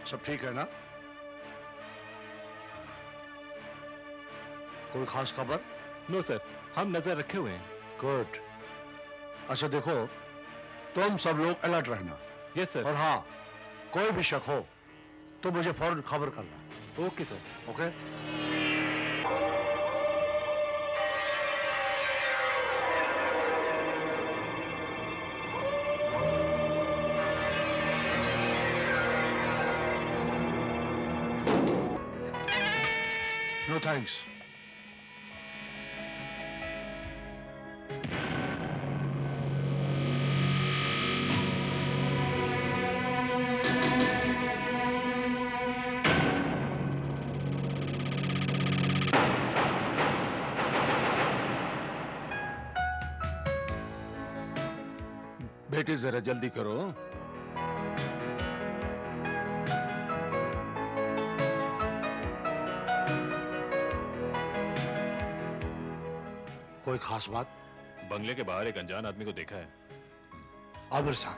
सब ठीक है ना? कोई खास खबर? नो सर, हम नजर रखे हुए हैं। गुड। अच्छा देखो, तुम सब लोग अलर्ट रहना। Yes sir. और हाँ, कोई भी शक हो तो मुझे फौरन खबर करना। Okay sir. Okay? No thanks. बेटी जरा जल्दी करो। कोई खास बात? बंगले के बाहर एक अनजान आदमी को देखा है। आओ मेरे साथ।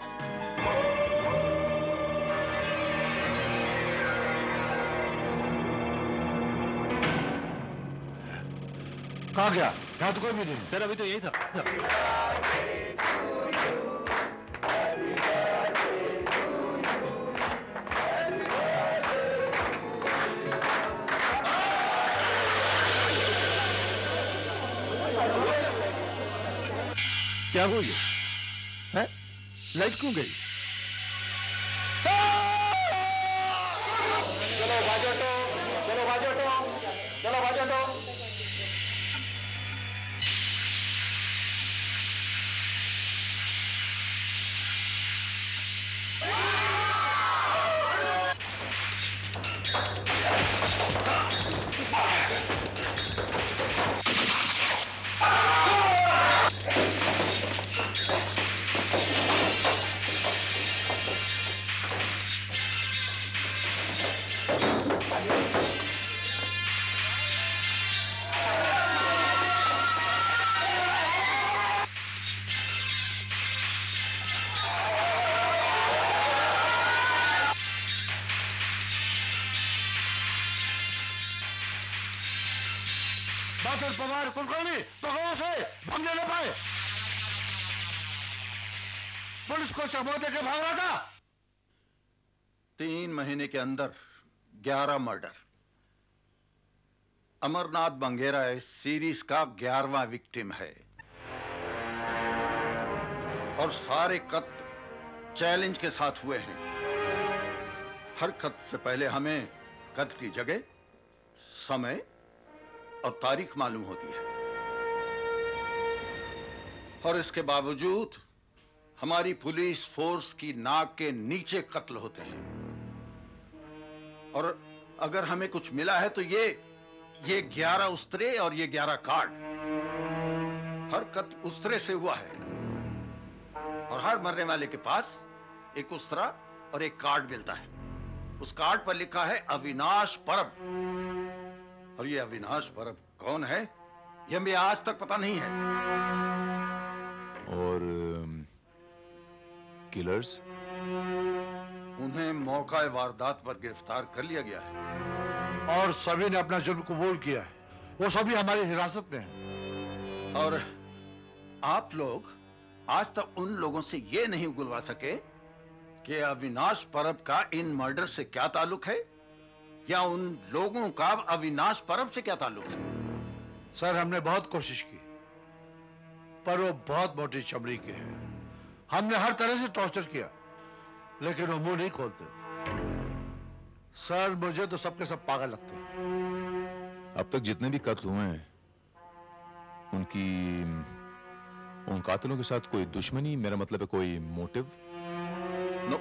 कहाँ गया? यहाँ तो कोई भी नहीं। सर अभी तो यही था। क्या हो गया? है? लाइट क्यों गई? चलो भाजो, चलो भाजो, चलो भाजो। बादल पवार कुलकर्णी पकड़ो से, भागने न पाए। पुलिस को सबूत देके भाग रहा था। 3 महीने के अंदर 11 मर्डर। अमरनाथ बंगेरा इस सीरीज का 11वां विक्टिम है और सारे कत्ल चैलेंज के साथ हुए हैं। हर कत्ल से पहले हमें कत्ल की जगह, समय और तारीख मालूम होती है और इसके बावजूद हमारी पुलिस फोर्स की नाक के नीचे कत्ल होते हैं। और अगर हमें कुछ मिला है तो ये 11 उस्तरे और ये 11 कार्ड। हर कत्ल उस्तरे से हुआ है और हर मरने वाले के पास एक उस्तरा और एक कार्ड मिलता है। उस कार्ड पर लिखा है अविनाश परब। और ये अविनाश परब कौन है ये हमें आज तक पता नहीं है। और किलर्स? उन्हें मौका वारदात पर गिरफ्तार कर लिया गया है और सभी ने अपना जुर्म कबूल किया है। वो सभी हमारी हिरासत में हैं। और आप लोग आज तक उन लोगों से ये नहीं उगलवा सके कि अविनाश परब का इन मर्डर से क्या ताल्लुक है या उन लोगों का अविनाश परब से क्या ताल्लुक है। सर हमने बहुत कोशिश की पर वो बहुत मोटी चमड़ी के हैं। हमने हर तरह से टॉर्चर किया लेकिन वो मुंह नहीं खोलते। सर मुझे तो सबके सब पागल लगते हैं। अब तक जितने भी कत्ल हुए हैं उन कातिलों के साथ कोई दुश्मनी, मेरा मतलब है कोई मोटिव? नो,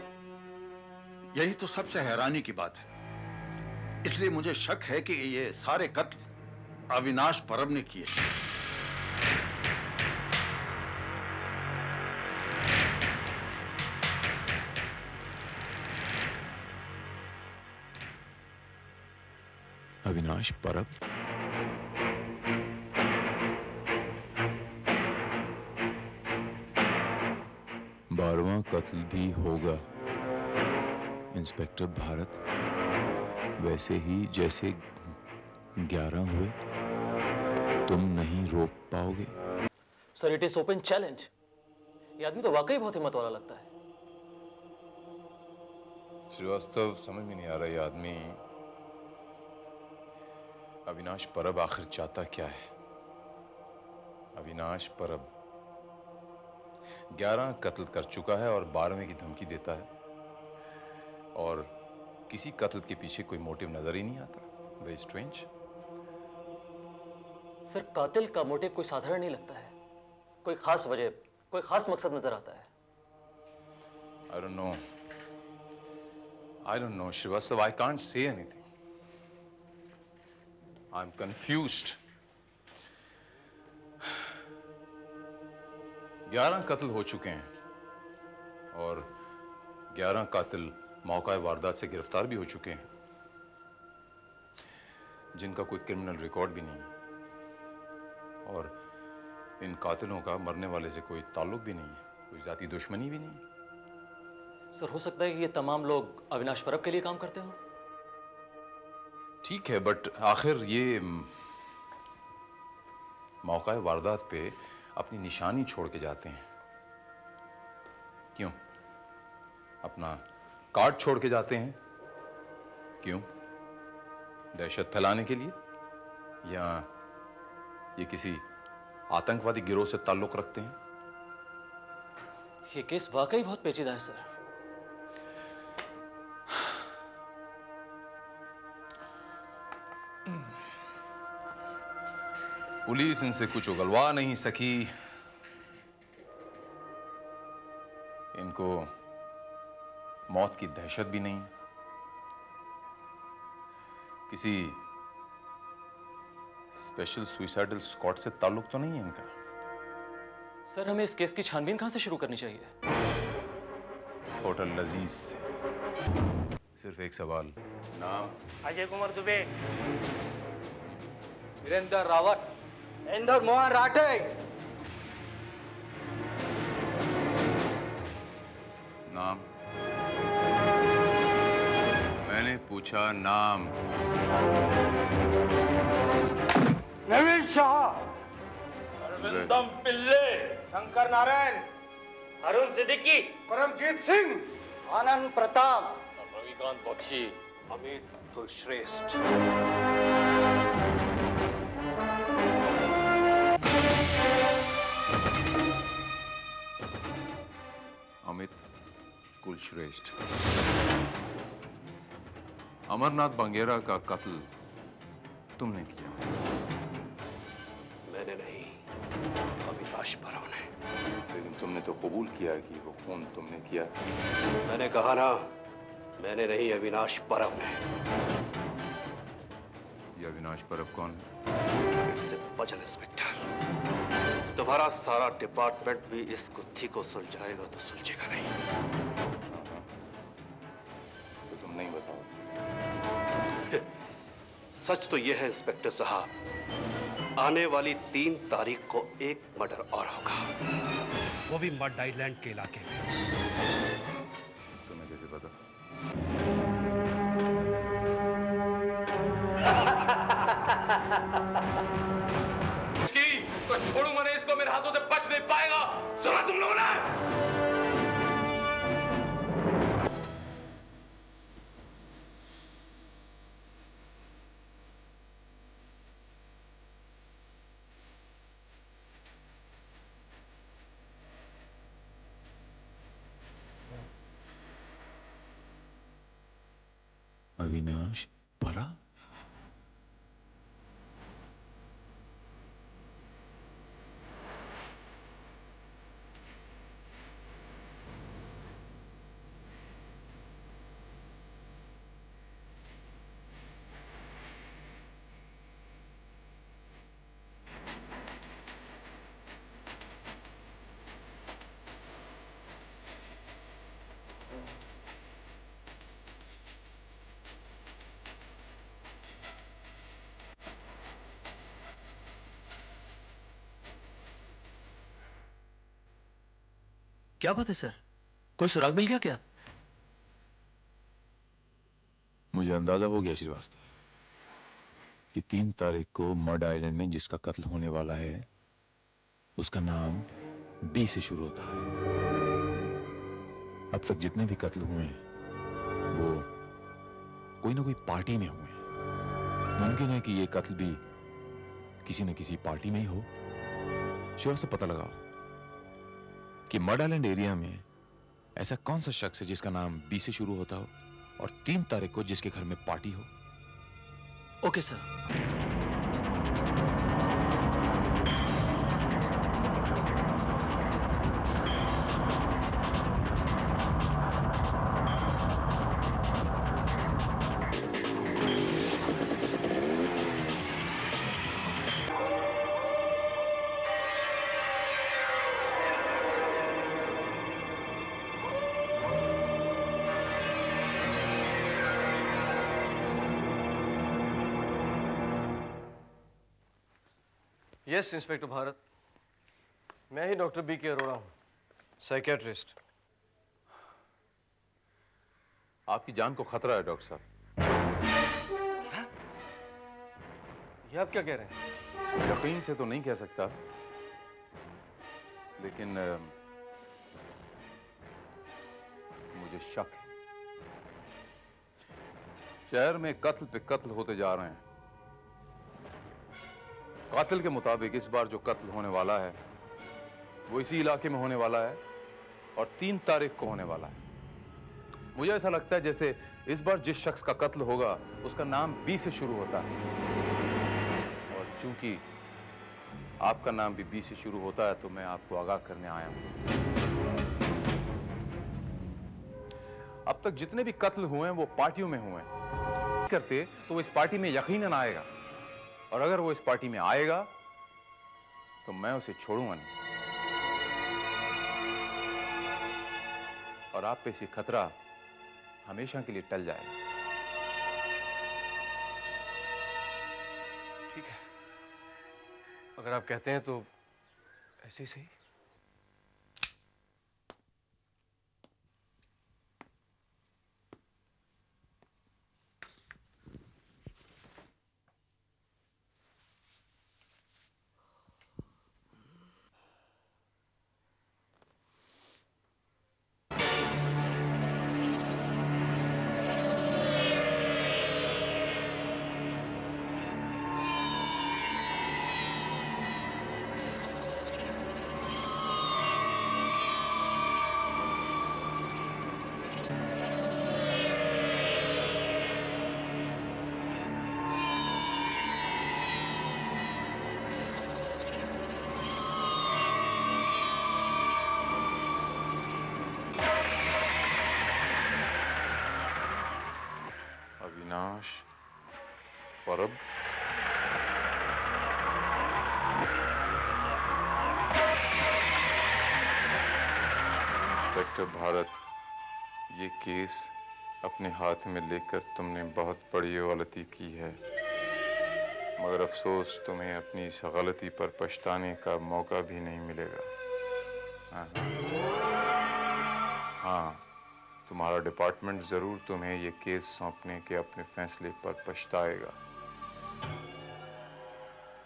यही तो सबसे हैरानी की बात है। इसलिए मुझे शक है कि ये सारे कत्ल अविनाश परब ने किए। अविनाश परब? बारहवां कत्ल भी होगा। इंस्पेक्टर भारत, वैसे ही जैसे 11 हुए तुम नहीं रोक पाओगे। Sir it is open challenge. ये आदमी तो वाकई बहुत हिम्मत वाला लगता है। श्रीवास्तव, समझ में नहीं आ रहा ये आदमी अविनाश परब आखिर चाहता क्या है। अविनाश परब 11 कत्ल कर चुका है और 12वें की धमकी देता है, और किसी कत्ल के पीछे कोई मोटिव नजर ही नहीं आता। Very strange. सर कातिल का मोटिव कोई साधारण नहीं लगता है, कोई खास वजह, कोई खास मकसद नजर आता है। I don't know, Srivastava. I can't say anything. I'm confused. 11 कत्ल हो चुके हैं और 11 कातिल मौका वारदात से गिरफ्तार भी हो चुके हैं, जिनका कोई क्रिमिनल रिकॉर्ड भी नहीं है, और इन कातिलों का मरने वाले से कोई ताल्लुक भी नहीं है, कोई जाती दुश्मनी भी नहीं है। सर हो सकता है कि ये तमाम लोग अविनाश परब के लिए काम करते हो। ठीक है, बट आखिर ये मौका वारदात पे अपनी निशानी छोड़ के जाते हैं। क्यों? अपना कार्ड छोड़ के जाते हैं। क्यों? दहशत फैलाने के लिए, या ये किसी आतंकवादी गिरोह से ताल्लुक रखते हैं? ये केस वाकई बहुत पेचीदा है सर। पुलिस इनसे कुछ उगलवा नहीं सकी। इनको मौत की दहशत भी नहीं, किसी स्पेशल सुइसाइडल स्क्वाड से ताल्लुक तो नहीं है इनका। सर हमें इस केस की छानबीन कहां से शुरू करनी चाहिए? होटल लजीज से। सिर्फ एक सवाल, नाम? अजय कुमार दुबे। वीरेंद्र रावत। इंदर मोहन राठे। नाम? मैंने पूछा नाम। नवीन शाह। अरविंदम पिल्ले। शंकर नारायण। अरुण सिद्दीकी। परमजीत सिंह। आनंद प्रताप। रविकांत बख्शी। अमित कुलश्रेष्ठ। अमित कुलश्रेष्ठ। अमरनाथ बंगेरा का कत्ल तुमने किया? मैंने नहीं, अविनाश परब ने। लेकिन तुमने तो कबूल किया कि वो खून तुमने किया। मैंने कहा ना, मैंने नहीं, अविनाश परब ने। ये अविनाश परब कौन है? बचन इंस्पेक्टर, तुम्हारा सारा डिपार्टमेंट भी इस गुत्थी को सुलझाएगा तो सुलझेगा नहीं। तो तुम नहीं बताओ। सच तो यह है इंस्पेक्टर साहब, आने वाली 3 तारीख को एक मर्डर और होगा, वो भी मड आइलैंड के इलाके में। तुम्हें कैसे पता? तो छोड़ू मैंने इसको, मेरे हाथों से बच नहीं पाएगा। सुना तुम लोगों ने? अविनाश परब? क्या बात है सर, कोई सुराग मिल गया क्या? मुझे अंदाजा हो गया श्रीवास्तव कि 3 तारीख को मड आइलैंड में जिसका कत्ल होने वाला है उसका नाम बी से शुरू होता है। अब तक जितने भी कत्ल हुए हैं वो कोई ना कोई पार्टी में हुए हैं। मुमकिन है कि ये कत्ल भी किसी न किसी पार्टी में ही हो। श्रीवास्तव पता लगाओ कि मड आइलैंड एरिया में ऐसा कौन सा शख्स है जिसका नाम बी से शुरू होता हो और 3 तारीख को जिसके घर में पार्टी हो। Okay sir. Yes inspector Bharat, मैं ही डॉक्टर बी के अरोड़ा हूं, साइकियाट्रिस्ट। आपकी जान को खतरा है डॉक्टर साहब। ये आप क्या कह रहे हैं? यकीन से तो नहीं कह सकता, लेकिन मुझे शक है। शहर में कत्ल पे कत्ल होते जा रहे हैं। कातिल के मुताबिक इस बार जो कत्ल होने वाला है वो इसी इलाके में होने वाला है और 3 तारीख को होने वाला है। मुझे ऐसा लगता है जैसे इस बार जिस शख्स का कत्ल होगा उसका नाम बी से शुरू होता है, और चूंकि आपका नाम भी बी से शुरू होता है तो मैं आपको आगाह करने आया हूं। अब तक जितने भी कत्ल हुए हैं वो पार्टियों में हुए हैं। करते तो वो इस पार्टी में यकीनन आएगा, और अगर वो इस पार्टी में आएगा तो मैं उसे छोड़ूंगा नहीं। और आप पे से खतरा हमेशा के लिए टल जाएगा। ठीक है, अगर आप कहते हैं तो ऐसे ही सही। अविनाश परब, इंस्पेक्टर भारत, ये केस अपने हाथ में लेकर तुमने बहुत बड़ी गलती की है, मगर अफसोस तुम्हें अपनी इस गलती पर पछताने का मौका भी नहीं मिलेगा। हाँ, तुम्हारा डिपार्टमेंट जरूर तुम्हें ये केस सौंपने के अपने फैसले पर पछताएगा।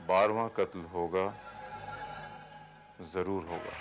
12वां कत्ल होगा, जरूर होगा।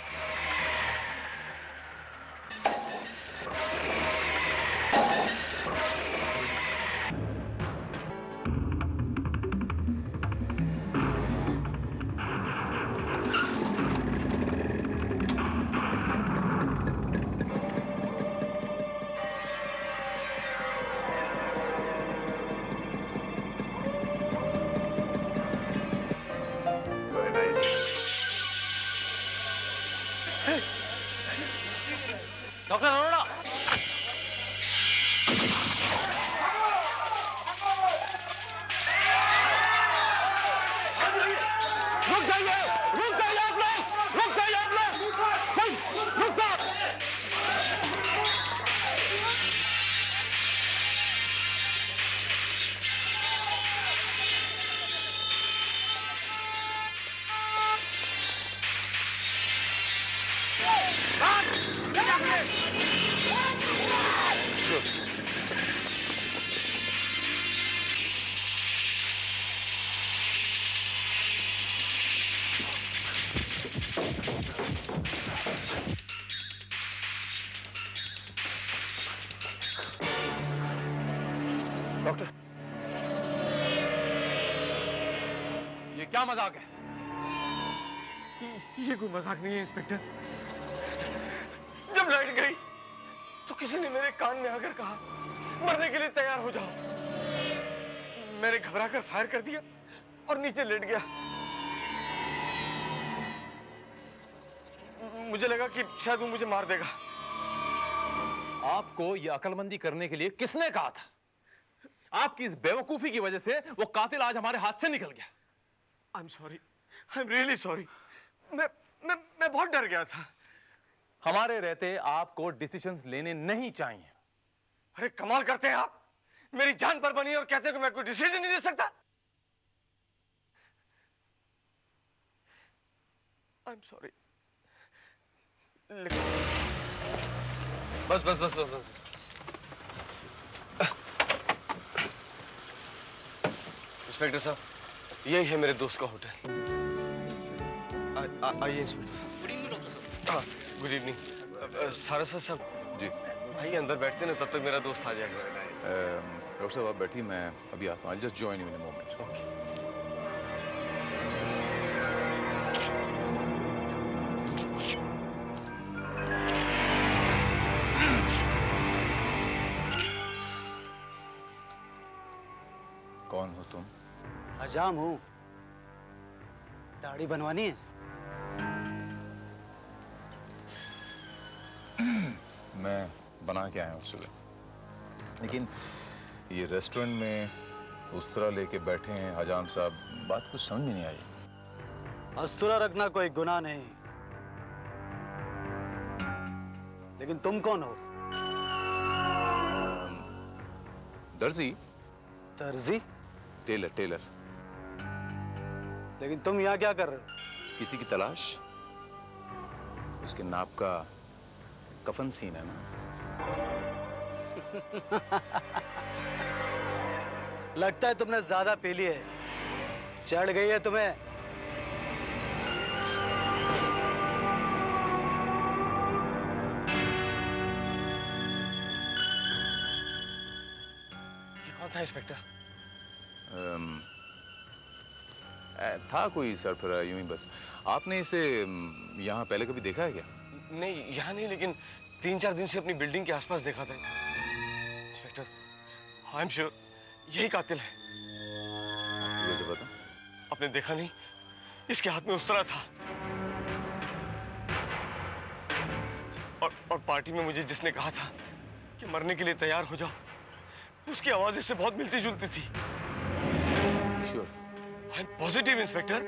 डॉक्टर, ये क्या मजाक है? ये कोई मजाक नहीं है इंस्पेक्टर। जब लाइट गई तो किसी ने मेरे कान में आकर कहा, मरने के लिए तैयार हो जाओ। मैंने घबराकर फायर कर दिया और नीचे लेट गया। मुझे लगा कि शायद वो मुझे मार देगा। आपको ये अकलमंदी करने के लिए किसने कहा था? आपकी इस बेवकूफी की वजह से वो कातिल आज हमारे हाथ से निकल गया। I am sorry, I am really sorry. मैं बहुत डर गया था। हमारे रहते आपको डिसीजंस लेने नहीं चाहिए। अरे कमाल करते हैं आप, मेरी जान पर बनी और कहते हैं कि मैं कोई डिसीजन नहीं ले सकता। I am sorry. बस बस बस बस बस। इंस्पेक्टर साहब, यही है मेरे दोस्त का होटल। आइए इंस्पेक्टर साहब। गुड इवनिंग डॉक्टर साहब। गुड इवनिंग सारस्वत साहब। जी आइए अंदर बैठते ना, तब तक मेरा दोस्त आ जाएगा। डॉक्टर साहब आप बैठिए, मैं अभी आता हूँ। Just join you in a moment. कौन हो तुम? हजाम हूँ। दाढ़ी बनवानी है? मैं बना के आया हूँ सुबह, लेकिन ये रेस्टोरेंट में उस तरह लेके बैठे हैं हजाम साहब, बात कुछ समझ में नहीं आई। अस्तुरा रखना कोई गुनाह नहीं, लेकिन तुम कौन हो? दर्जी। दर्जी? Tailor tailor. लेकिन तुम यहाँ क्या कर रहे हो? किसी की तलाश। उसके नाप का कफन सीन है ना। लगता है तुमने ज्यादा पी ली है, चढ़ गई है तुम्हें। ये कौन था इंस्पेक्टर? था कोई सरफरा, यूं ही बस। आपने इसे यहाँ पहले कभी देखा है क्या? नहीं, यहाँ नहीं, लेकिन 3-4 दिन से अपनी बिल्डिंग के आसपास देखा था इंस्पेक्टर। आई एम श्योर यही कातिल है। कैसे पता? आपने देखा नहीं, इसके हाथ में उस्तरा था। और पार्टी में मुझे जिसने कहा था कि मरने के लिए तैयार हो जाओ, उसकी आवाज इससे बहुत मिलती जुलती थी। Sure? I am positive inspector.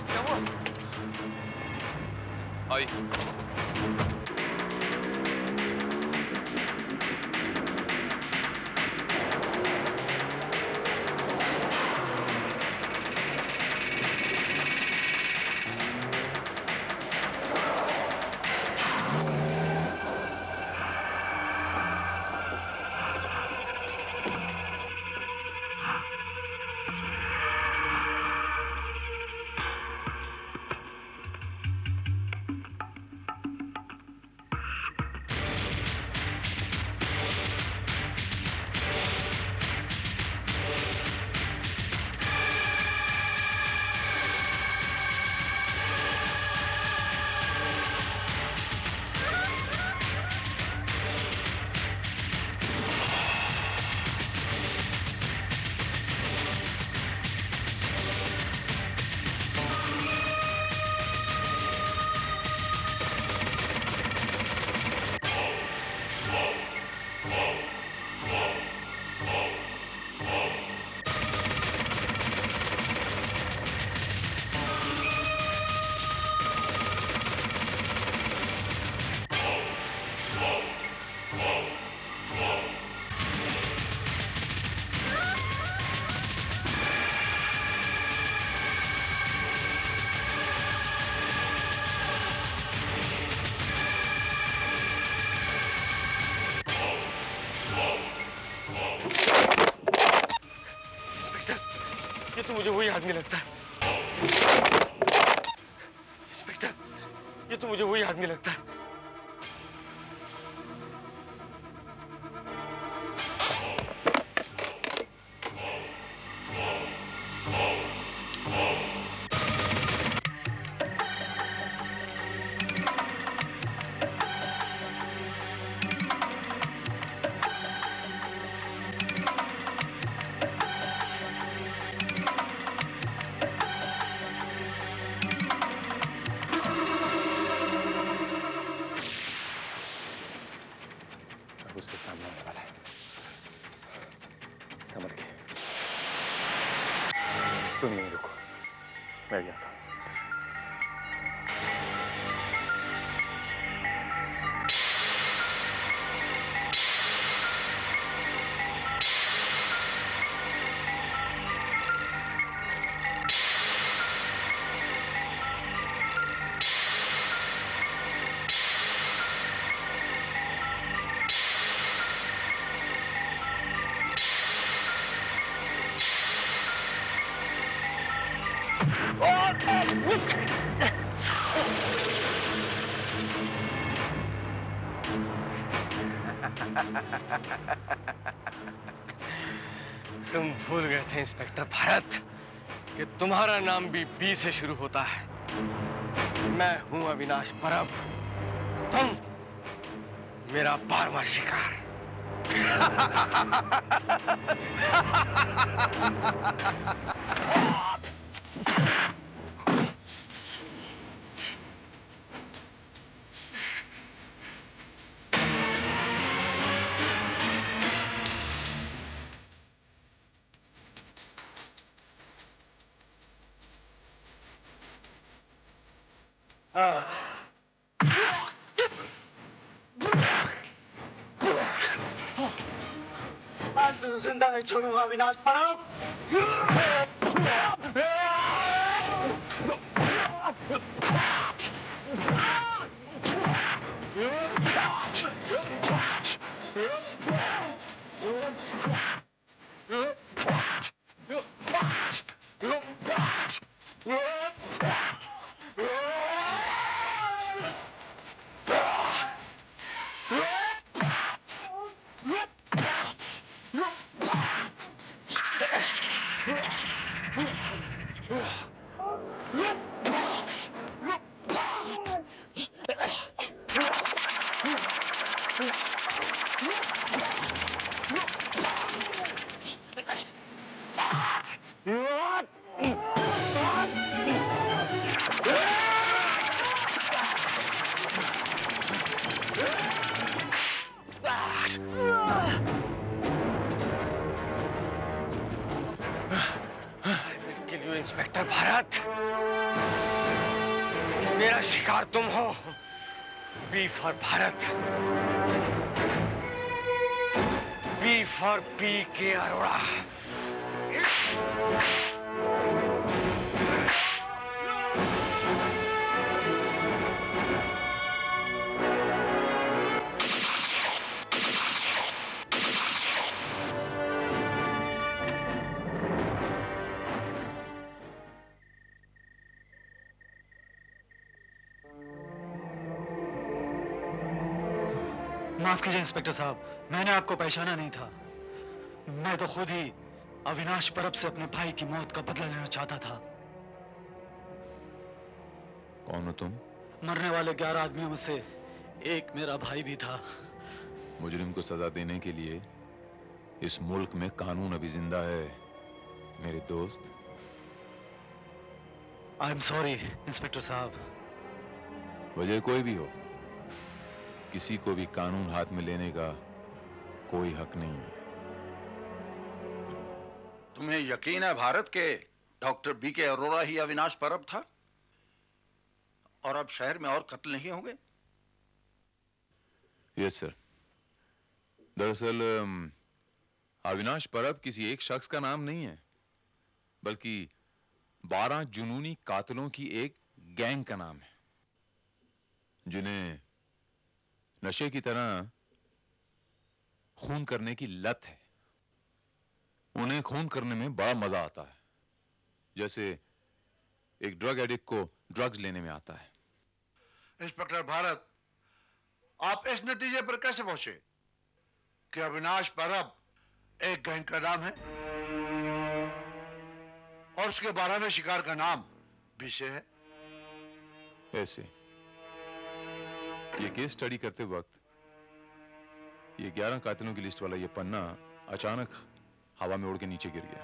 क्या हुआ? आई। ये तो मुझे वही आदमी लगता है। इंस्पेक्टर, ये तो मुझे वही आदमी लगता है। उससे सामने आने वाला है। समझ गए? तुम यहीं रुको, मैं जाता हूँ। तुम भूल गए थे इंस्पेक्टर भारत कि तुम्हारा नाम भी बी से शुरू होता है। मैं हूं अविनाश परब, तुम मेरा 12वां शिकार। आज तो जिंदा नहीं छोड़ूंगा अविनाश परब। इंस्पेक्टर भारत, मेरा शिकार तुम हो। B for Bharat, B for P K Arora. माफ कीजिए इंस्पेक्टर साहब, मैंने आपको पहचाना नहीं था। मैं तो खुद ही अविनाश परब से अपने भाई की मौत का बदला लेना चाहता था। कौन हो तुम? मरने वाले 11 आदमियों में से एक मेरा भाई भी था। मुजरिम को सजा देने के लिए इस मुल्क में कानून अभी जिंदा है मेरे दोस्त। आई एम सॉरी इंस्पेक्टर साहब। वजह कोई भी हो, किसी को भी कानून हाथ में लेने का कोई हक नहीं है। तुम्हें यकीन है भारत के डॉक्टर बी के अरोड़ा ही अविनाश परब था और अब शहर में और कत्ल नहीं होंगे? Yes sir. दरअसल अविनाश परब किसी एक शख्स का नाम नहीं है, बल्कि 12 जुनूनी कातिलों की एक गैंग का नाम है, जिन्हें नशे की तरह खून करने की लत है। उन्हें खून करने में बड़ा मजा आता है, जैसे एक ड्रग एडिक्ट को ड्रग्स लेने में आता है। इंस्पेक्टर भारत, आप इस नतीजे पर कैसे पहुंचे कि अविनाश परब एक गैंग का नाम है और उसके 12वें शिकार का नाम बीसे है? ऐसे ये केस स्टडी करते वक्त ये 11 कातिलों की लिस्ट वाला ये पन्ना अचानक हवा में उड़ के नीचे गिर गया।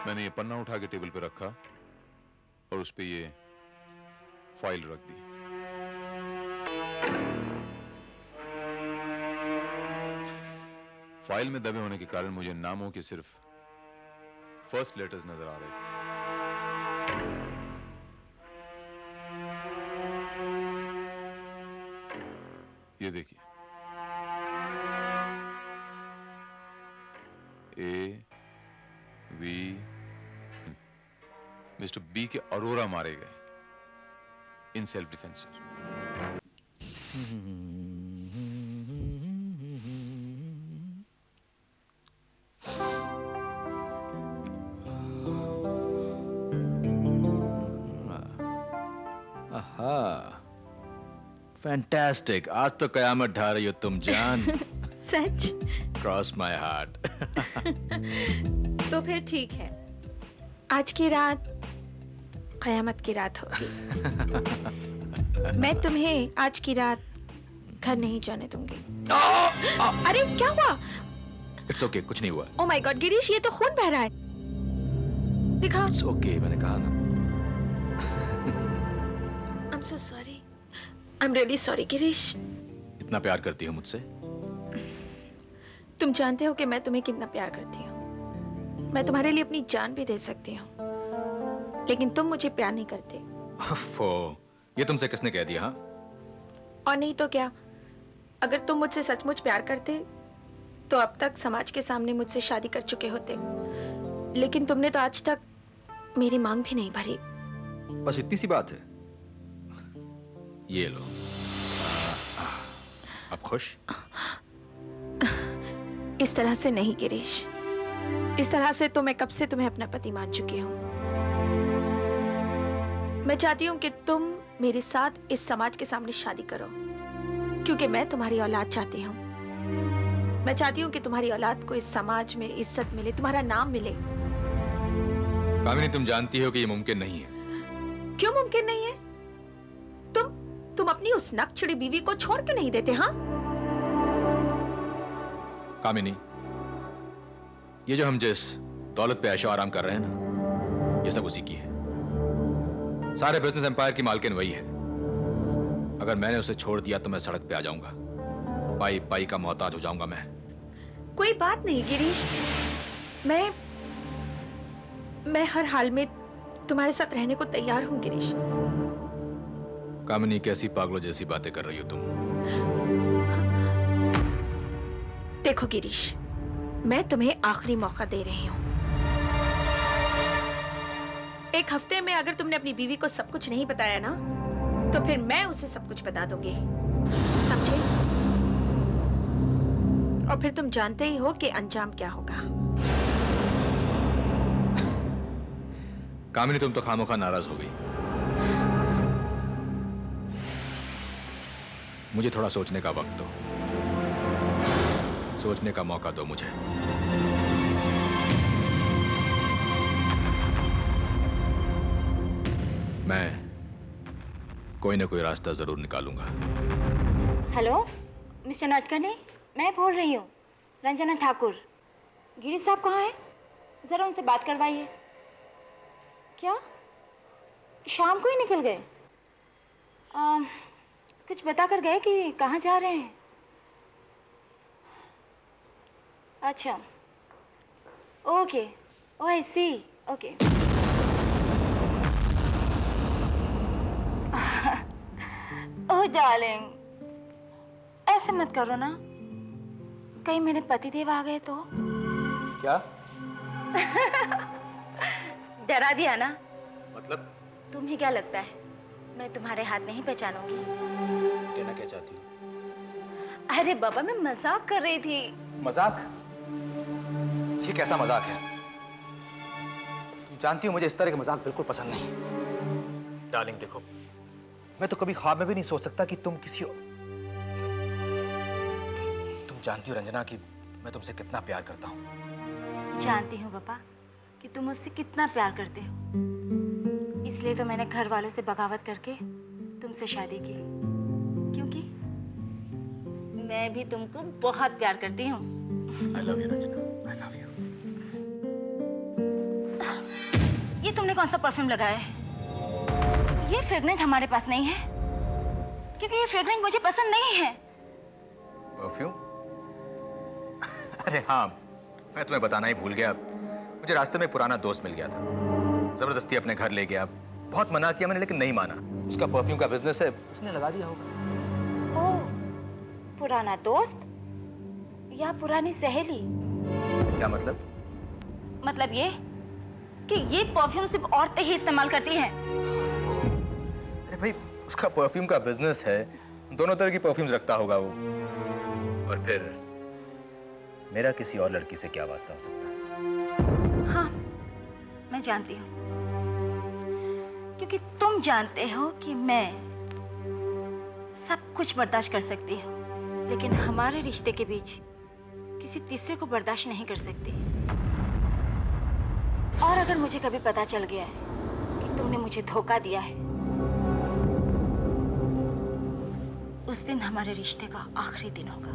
मैंने ये पन्ना उठा के टेबल पे रखा और उस पे ये फाइल रख दी। फाइल में दबे होने के कारण मुझे नामों के सिर्फ फर्स्ट लेटर्स नजर आ रहे थे। ये देखिए, ए वी, मिस्टर बी के अरोरा मारे गए in self defence, sir. Fantastic, आज तो कयामत ढा रही हो तुम जान। सच? Cross my heart. तो फिर ठीक है, आज की रात कयामत की रात होगी। मैं तुम्हें आज की रात घर नहीं जाने दूंगी। अरे क्या हुआ? इट्स ओके, कुछ नहीं हुआ। ओह माय गॉड गिरीश, ये तो खून बह रहा है। दिखा। इट्स ओके, मैंने कहा ना। I'm so sorry. I'm really sorry Girish. इतना प्यार करती हो मुझसे? तुम जानते हो कि मैं तुम्हें कितना प्यार करती हूँ। मैं तुम्हारे लिए अपनी जान भी दे सकती हूँ, लेकिन तुम मुझे प्यार नहीं करते। ये तुमसे किसने कह दिया? हाँ? और नहीं तो क्या, अगर तुम मुझसे सचमुच प्यार करते तो अब तक समाज के सामने मुझसे शादी कर चुके होते, लेकिन तुमने तो आज तक मेरी मांग भी नहीं भरी। बस इतनी सी बात है। ये लो। अब खुश? इस तरह से नहीं गिरीश, इस तरह से तो मैं कब से तुम्हें अपना पति मान चुकी हूँ। मैं चाहती हूँ कि तुम मेरे साथ इस समाज के सामने शादी करो, क्योंकि मैं तुम्हारी औलाद चाहती हूँ। मैं चाहती हूँ कि तुम्हारी औलाद को इस समाज में इज्जत मिले, तुम्हारा नाम मिले। कामिनी, तुम जानती हो कि ये मुमकिन नहीं है। क्यों मुमकिन नहीं है? तुम अपनी उस नकचढ़ी बीवी को छोड़ के नहीं देते? हाँ कामिनी, ये जो हम जिस दौलत पे ऐशो आराम कर रहे हैं ना, ये सब उसी की है। सारे बिजनेस एम्पायर की मालकिन वही है। अगर मैंने उसे छोड़ दिया तो मैं सड़क पे आ जाऊंगा, पाई पाई का मोहताज हो जाऊंगा मैं। कोई बात नहीं गिरीश, मैं हर हाल में तुम्हारे साथ रहने को तैयार हूं गिरीश। कामिनी, कैसी पागलों जैसी बातें कर रही हो तुम? देखो गिरीश, मैं तुम्हें आखिरी मौका दे रही हूँ। एक हफ्ते में अगर तुमने अपनी बीवी को सब कुछ नहीं बताया ना, तो फिर मैं उसे सब कुछ बता दूंगी, समझे? और फिर तुम जानते ही हो कि अंजाम क्या होगा। कामिनी, तुम तो खामोखा नाराज हो गई। मुझे थोड़ा सोचने का वक्त दो, सोचने का मौका दो मुझे। मैं कोई ना कोई रास्ता जरूर निकालूंगा। हेलो मिस्टर नटकने, मैं बोल रही हूँ, रंजना ठाकुर। गिरीश साहब कहाँ हैं? जरा उनसे बात करवाइए। क्या शाम को ही निकल गए? कुछ बता कर गए कि कहाँ जा रहे हैं? अच्छा, ओके, ओह आई सी, ओके। ओह डार्लिंग, ऐसे मत करो ना, कहीं मेरे पतिदेव आ गए तो? क्या? डरा दिया ना? मतलब? तुम्हें क्या लगता है मैं तुम्हारे हाथ नहीं पहचानूंगी? कहना क्या चाहती हो? अरे बाबा, मैं मजाक कर रही थी। मजाक? ये कैसा मजाक है? तुम जानती हो मुझे इस तरह के मजाक बिल्कुल पसंद नहीं। डार्लिंग देखो, मैं तो कभी ख्वाब में भी नहीं सोच सकता कि तुम किसी और... तुम जानती हो रंजना कि मैं तुमसे कितना प्यार करता हूँ। जानती हूँ पापा कि तुम मुझसे कितना प्यार करते हो, इसलिए तो मैंने घर वालों से बगावत करके तुमसे शादी की, क्योंकि मैं भी तुमको बहुत प्यार करती हूँ। I love you, Ranjana. I love you। ये तुमने कौन सा परफ्यूम लगाया है? ये फ्रेग्रेंस हमारे पास नहीं है, क्योंकि ये फ्रेग्रेंस मुझे पसंद नहीं है। परफ्यूम? अरे हाँ, मैं तुम्हें बताना ही भूल गया। मुझे रास्ते में पुराना दोस्त मिल गया था, जबरदस्ती अपने घर ले गया। बहुत मना किया मैंने, लेकिन नहीं माना। उसका परफ्यूम का बिजनेस है, उसने लगा दिया होगा। ओह, पुराना दोस्त या पुरानी सहेली? क्या मतलब? मतलब ये कि ये परफ्यूम सिर्फ औरतें ही इस्तेमाल करती हैं। अरे भाई, उसका परफ्यूम का बिजनेस है, दोनों तरह की परफ्यूम्स रखता होगा वो। और फिर मेरा किसी और लड़की से क्या वास्ता हो सकता है? हाँ, मैं जानती हूँ, क्योंकि तुम जानते हो कि मैं सब कुछ बर्दाश्त कर सकती हूँ, लेकिन हमारे रिश्ते के बीच किसी तीसरे को बर्दाश्त नहीं कर सकती। और अगर मुझे कभी पता चल गया है कि तुमने मुझे धोखा दिया है, उस दिन हमारे रिश्ते का आखिरी दिन होगा।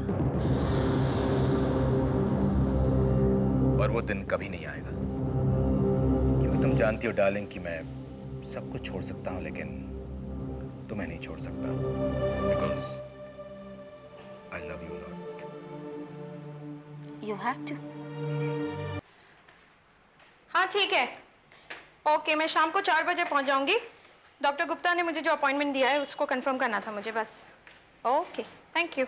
और वो दिन कभी नहीं आएगा, क्योंकि तुम जानती हो डार्लिंग कि मैं सब कुछ छोड़ सकता हूँ, लेकिन तुम्हें नहीं छोड़ सकता, because I love you not. You have to. हाँ ठीक है, ओके, मैं शाम को 4 बजे पहुंच जाऊंगी। डॉक्टर गुप्ता ने मुझे जो अपॉइंटमेंट दिया है उसको कंफर्म करना था मुझे बस। Okay, thank you.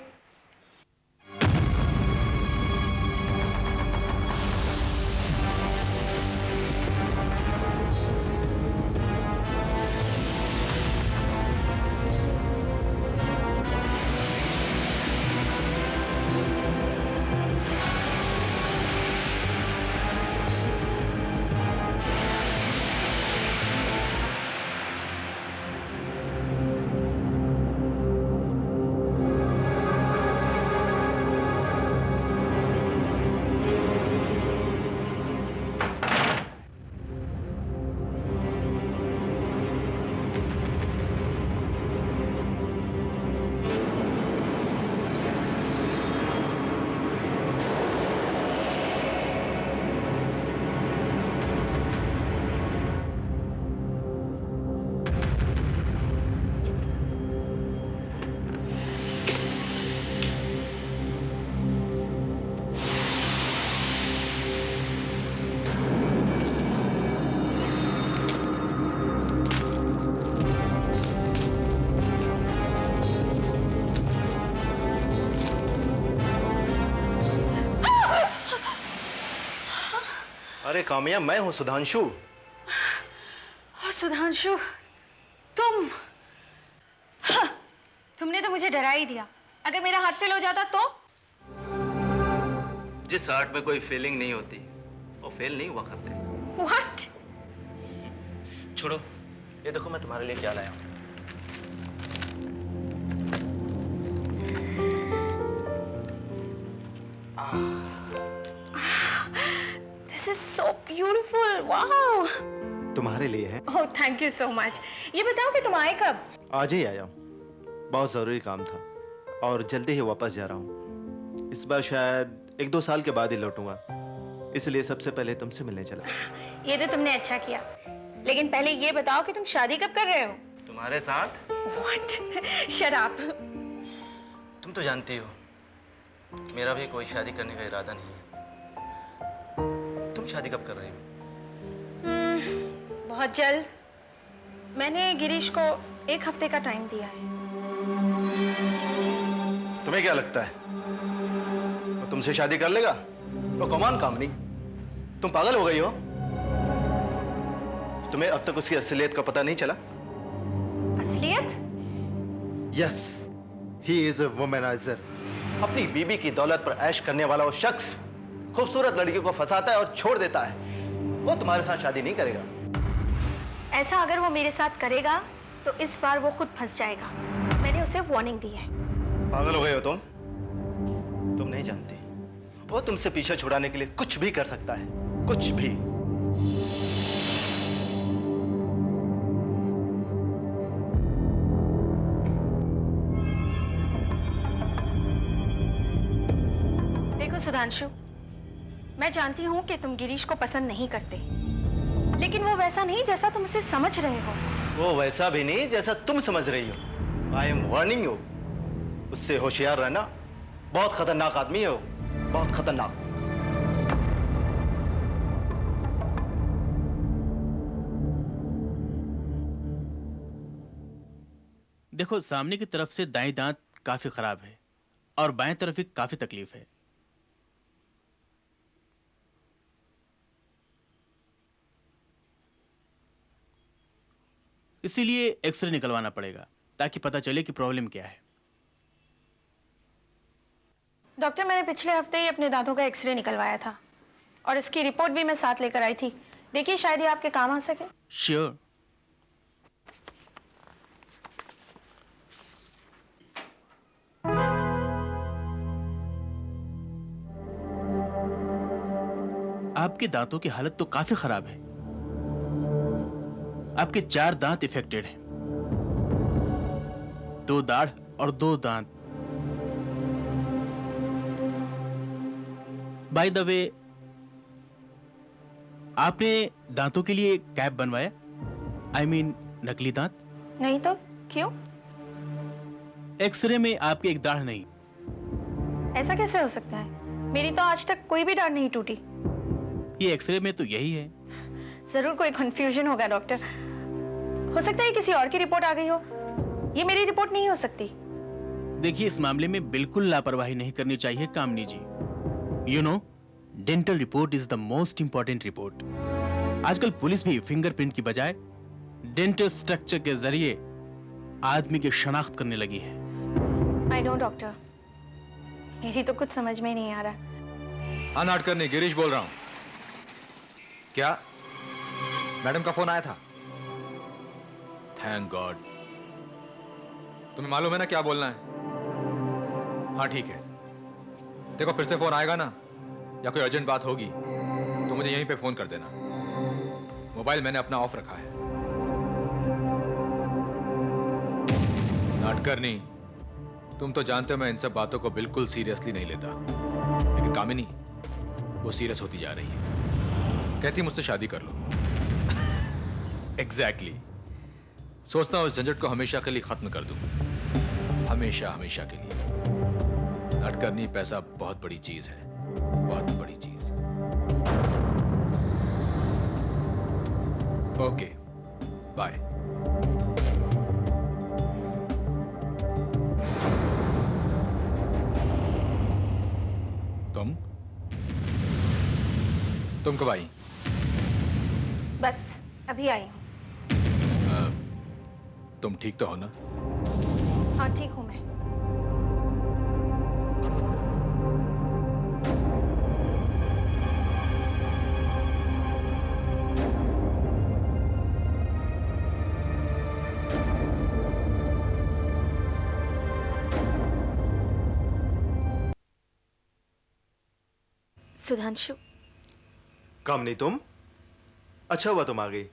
अरे कामिया, मैं हूं सुधांशु। सुधांशु, तुम? हाँ, तुमने तो मुझे डरा ही दिया। अगर मेरा हार्ट फेल हो जाता तो? जिस हार्ट में कोई फीलिंग नहीं होती वो फेल नहीं हुआ करते। What? छोड़ो, ये देखो मैं तुम्हारे लिए क्या लाया हूं। This is so beautiful. Wow. तुम्हारे लिए है। Oh, thank you so much. ये बताओ कि तुम आए कब? आज ही आया हूँ, बहुत जरूरी काम था और जल्दी ही वापस जा रहा हूँ। इस बार शायद 1-2 साल के बाद ही लौटूंगा, इसलिए सबसे पहले तुमसे मिलने चला। ये तो तुमने अच्छा किया, लेकिन पहले ये बताओ कि तुम शादी कब कर रहे हो? तुम्हारे साथ। What? Shut up. तुम तो जानती हो कि मेरा भी कोई शादी करने का इरादा नहीं है। तुम शादी कब कर रही हो? बहुत जल्द। मैंने गिरीश को 1 हफ्ते का टाइम दिया है। तुम्हें क्या लगता है वो तुमसे शादी कर लेगा? तो कमान काम नहीं, तुम पागल हो गई हो? तुम्हें अब तक उसकी असलियत का पता नहीं चला? असलियत? Yes, he is a womaniser. अपनी बीबी की दौलत पर ऐश करने वाला वो शख्स खूबसूरत लड़कियों को फंसाता है और छोड़ देता है। वो तुम्हारे साथ शादी नहीं करेगा। ऐसा अगर वो मेरे साथ करेगा तो इस बार वो खुद फंस जाएगा। मैंने उसे वार्निंग दी है। पागल हो गए हो तुम नहीं जानती, वो तुमसे पीछा छुड़ाने के लिए कुछ भी कर सकता है, कुछ भी। देखो सुधांशु, मैं जानती हूँ कि तुम गिरीश को पसंद नहीं करते, लेकिन वो वैसा नहीं जैसा तुम उसे समझ रहे हो। वो वैसा भी नहीं जैसा तुम समझ रही हो। आई एम वार्निंग यू, उससे होशियार रहना। बहुत खतरनाक आदमी है वो, बहुत खतरनाक। देखो, सामने की तरफ से दाएं दांत काफी खराब है और बाएं तरफ भी काफी तकलीफ है। इसीलिए एक्सरे निकलवाना पड़ेगा ताकि पता चले कि प्रॉब्लम क्या है। डॉक्टर, मैंने पिछले हफ्ते ही अपने दांतों का एक्सरे निकलवाया था और इसकी रिपोर्ट भी मैं साथ लेकर आई थी। देखिए, शायद ये आपके काम आ सके। श्योर। आपके दांतों की हालत तो काफी खराब है। आपके 4 दांत इफेक्टेड हैं, 2 दाढ़ और 2 दांत। बाय द वे, आपने दांतों के लिए कैप बनवाया? आई मीन नकली दांत? नहीं तो क्यों? एक्सरे में आपकी एक दाढ़ नहीं। ऐसा कैसे हो सकता है? मेरी तो आज तक कोई भी दाढ़ नहीं टूटी। ये एक्सरे में तो यही है। जरूर कोई कंफ्यूजन होगा डॉक्टर। हो सकता है किसी और की रिपोर्ट आ गई हो। ये मेरी रिपोर्ट नहीं हो सकती। देखिए, इस मामले में बिल्कुल लापरवाही नहीं करनी चाहिए Kamini ji. You know, dental report is the most important report. आजकल पुलिस भी फिंगरप्रिंट की बजाय डेंटल स्ट्रक्चर के जरिए आदमी की शनाख्त करने लगी है। आई नो डॉक्टर, मेरी तो कुछ समझ में नहीं आ रहा। हाँ, नाटकरनी, गिरीश बोल रहा हूं। क्या मैडम का फोन आया था? Thank God. तुम्हें मालूम है ना क्या बोलना है? हाँ ठीक है। देखो, फिर से फोन आएगा ना या कोई अर्जेंट बात होगी तो मुझे यहीं पे फोन कर देना। मोबाइल मैंने अपना ऑफ रखा है। नाटकरनी, तुम तो जानते हो मैं इन सब बातों को बिल्कुल सीरियसली नहीं लेता, लेकिन कामिनी वो सीरियस होती जा रही है। कहती मुझसे शादी कर लो। एग्जैक्टली। सोचता हूं उस झंझट को हमेशा के लिए खत्म कर दूं, हमेशा हमेशा के लिए। नाटकरनी, पैसा बहुत बड़ी चीज है, बहुत बड़ी चीज। Okay, bye. तुम कब आई? बस अभी आई हूँ। तुम ठीक तो हो ना? हाँ ठीक हूँ मैं। सुधांशु। कम नहीं तुम? अच्छा हुआ तुम आ गई।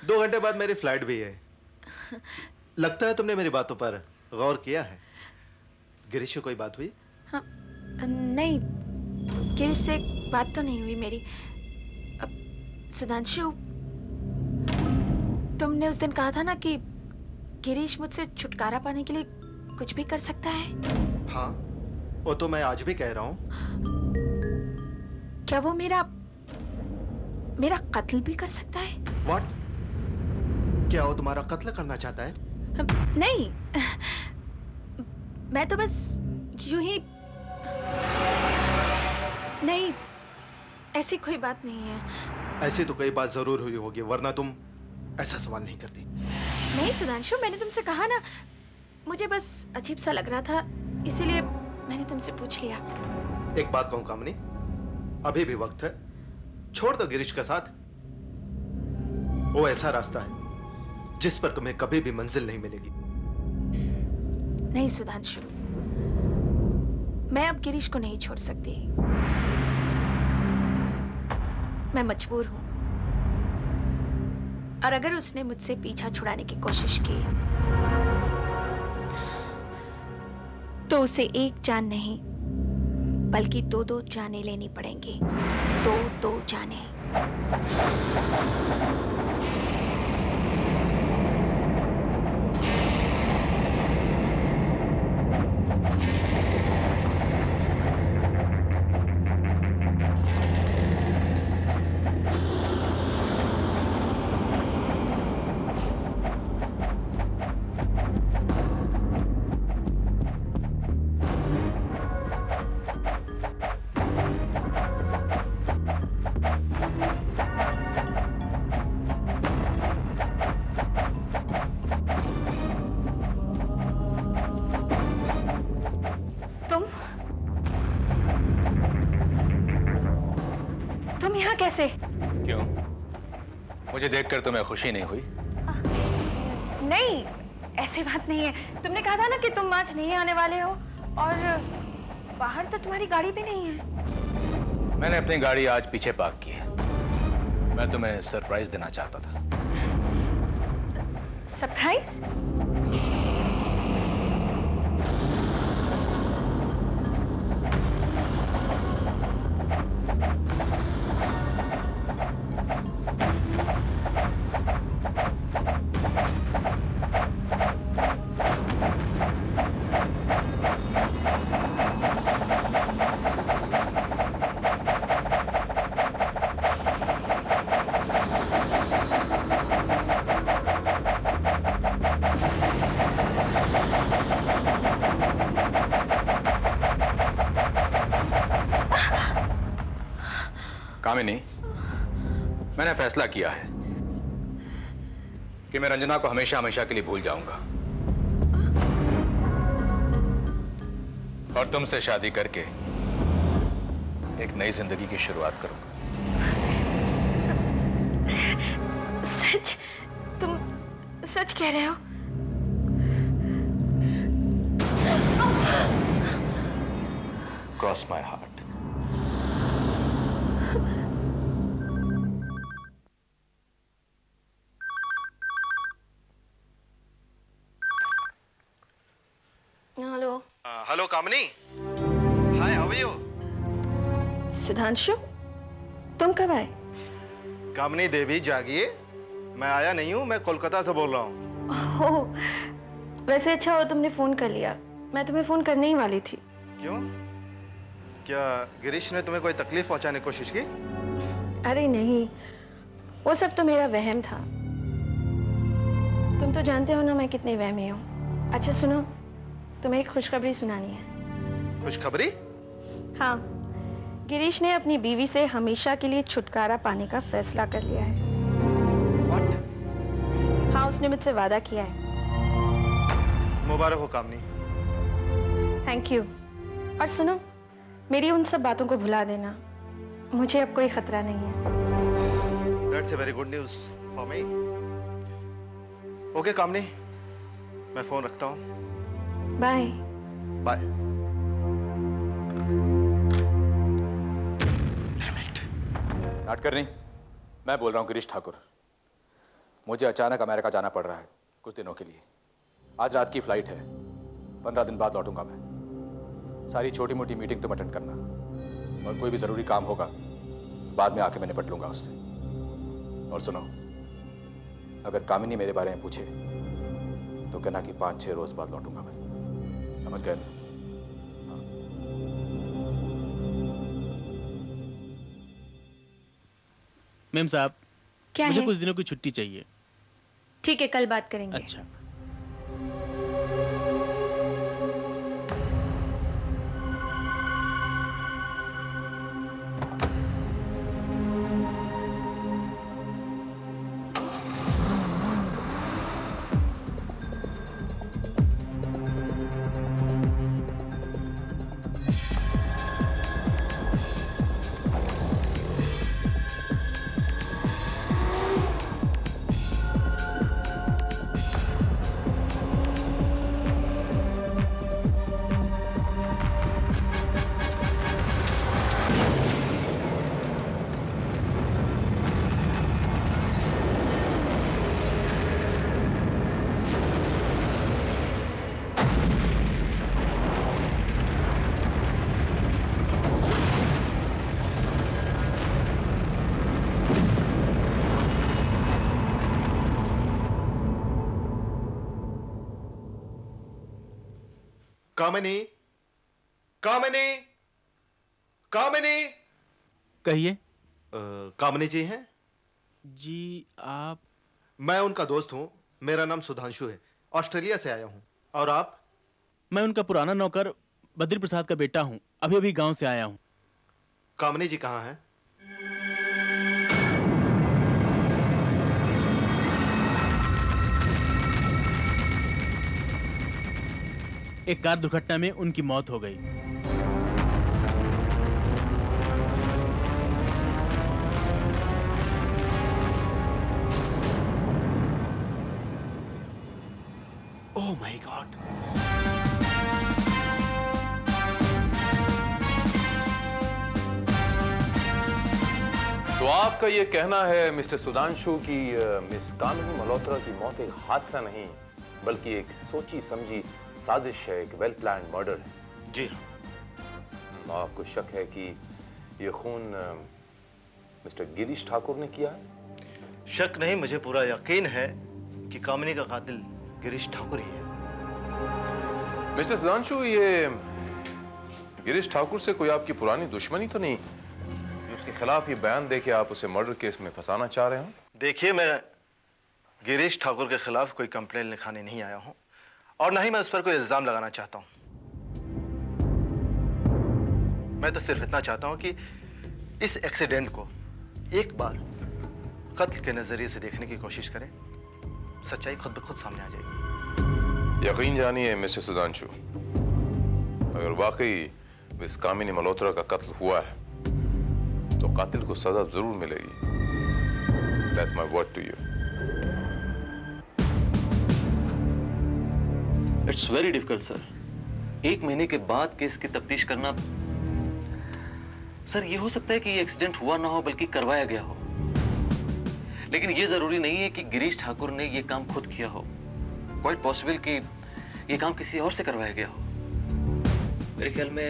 2 घंटे बाद मेरी फ्लाइट भी है। लगता है तुमने मेरी बातों पर गौर किया है। गिरीश से कोई बात हुई? हाँ, नहीं, गिरीश से बात तो नहीं हुई मेरी। सुधांशु, तुमने उस दिन कहा था ना कि गिरीश मुझसे छुटकारा पाने के लिए कुछ भी कर सकता है। हाँ, वो तो मैं आज भी कह रहा हूँ। क्या वो मेरा कत्ल भी कर सकता है? What? क्या वो तुम्हारा कत्ल करना चाहता है? नहीं, मैं तो बस यूं ही। नहीं, ऐसी कोई बात नहीं है। ऐसी तो कोई बात जरूर हुई होगी, वरना तुम ऐसा सवाल नहीं करती। नहीं सुधांशु, मैंने तुमसे कहा ना, मुझे बस अजीब सा लग रहा था, इसीलिए मैंने तुमसे पूछ लिया। एक बात कहूं कामनी, अभी भी वक्त है। छोड़ दो गिरीश का साथ। वो ऐसा रास्ता है जिस पर तुम्हें कभी भी मंजिल नहीं मिलेगी। नहीं सुधांशु, मैं अब गिरीश को नहीं छोड़ सकती। मैं मजबूर हूं, और अगर उसने मुझसे पीछा छुड़ाने की कोशिश की तो उसे एक जान नहीं बल्कि दो जानें लेनी पड़ेंगी। दो जानें। तुम यहाँ कैसे? क्यों? मुझे देखकर तुम्हें खुशी नहीं हुई? नहीं, ऐसी बात नहीं है। तुमने कहा था ना कि तुम आज नहीं आने वाले हो, और बाहर तो तुम्हारी गाड़ी भी नहीं है। मैंने अपनी गाड़ी आज पीछे पार्क की है। मैं तुम्हें सरप्राइज देना चाहता था। सरप्राइज? कामिनी, मैंने फैसला किया है कि मैं रंजना को हमेशा हमेशा के लिए भूल जाऊंगा और तुमसे शादी करके एक नई जिंदगी की शुरुआत करूंगा। सच? तुम सच कह रहे हो? Cross my heart. Hello. Hello Kamini. Hi, how are you? Sudhanshu, तुम कब आए? कामिनी देवी जागिए, मैं आया नहीं हूँ, मैं कोलकाता से बोल रहा हूँ। ओह, वैसे अच्छा हो तुमने फोन कर लिया। मैं तुम्हें फोन करने ही वाली थी। क्यों? क्या गिरीश ने तुम्हें कोई तकलीफ पहुंचाने की कोशिश की? अरे नहीं, वो सब तो मेरा वहम था। तुम तो जानते हो ना मैं कितनी वहमी हूँ। अच्छा सुनो, तुम्हें एक खुशखबरी सुनानी है। खुशखबरी? हाँ, गिरीश ने अपनी बीवी से हमेशा के लिए छुटकारा पाने का फैसला कर लिया है। What? हाँ, उसने मुझसे वादा किया है। मुबारक हो कामनी। Thank you. और सुनो, मेरी उन सब बातों को भुला देना। मुझे अब कोई खतरा नहीं है। That's a very good news for me. Okay Kamini, मैं फोन रखता हूँ। बाय। बाय। नाटकरनी, मैं बोल रहा हूँ गिरीश ठाकुर। मुझे अचानक अमेरिका जाना पड़ रहा है कुछ दिनों के लिए। आज रात की फ्लाइट है, 15 दिन बाद लौटूंगा मैं। सारी छोटी मोटी मीटिंग तुम अटेंड करना, और कोई भी जरूरी काम होगा बाद में आके मैं निपट लूंगा उससे। और सुनो, अगर कामिनी मेरे बारे में पूछे तो कहना कि 5-6 रोज बाद लौटूंगा मैं। समझ गए ना? मैम साहब, क्या मुझे है? कुछ दिनों की छुट्टी चाहिए। ठीक है, कल बात करेंगे। अच्छा। कामिनी, कामिनी, कामिनी। कहिए। कामिनी जी हैं? जी आप? मैं उनका दोस्त हूं। मेरा नाम सुधांशु है, ऑस्ट्रेलिया से आया हूं। और आप? मैं उनका पुराना नौकर बद्री प्रसाद का बेटा हूं, अभी अभी गांव से आया हूं। कामिनी जी कहाँ हैं? एक कार दुर्घटना में उनकी मौत हो गई। Oh my God. तो आपका ये कहना है मिस्टर सुधांशु कि मिस कामिनी मल्होत्रा की मौत एक हादसा नहीं बल्कि एक सोची समझी साजिश है, एक वेल प्लान मर्डर है? जी हाँ। आपको शक है कि ये खून मिस्टर गिरीश ठाकुर ने किया है? शक नहीं, मुझे पूरा यकीन है कि कामिनी का कातिल गिरीश ठाकुर ही है। मिस्टर सुधांशु, ये गिरीश ठाकुर से कोई आपकी पुरानी दुश्मनी तो नहीं जो उसके खिलाफ ये बयान दे के आप उसे मर्डर केस में फंसाना चाह रहे हो? देखिए, मैं गिरीश ठाकुर के खिलाफ कोई कंप्लेन लिखाने नहीं आया हूं और ना ही मैं उस पर कोई इल्जाम लगाना चाहता हूं। मैं तो सिर्फ इतना चाहता हूं कि इस एक्सीडेंट को एक बार कत्ल के नजरिए से देखने की कोशिश करें। सच्चाई खुद ब खुद सामने आ जाएगी। यकीन जानिए मिस्टर सुधांशु, अगर वाकई मिस कामिनी मल्होत्रा का कत्ल हुआ है तो कातिल को सजा जरूर मिलेगी। That's my word to you. It's very difficult sir. 1 महीने के बाद केस की तफ्तीश करना। सर, ये हो सकता है कि ये एक्सीडेंट हुआ ना हो बल्कि करवाया गया हो, लेकिन ये जरूरी नहीं है कि गिरीश ठाकुर ने ये काम खुद किया हो। क्वाइट पॉसिबल कि ये काम किसी और से करवाया गया हो। मेरे ख्याल में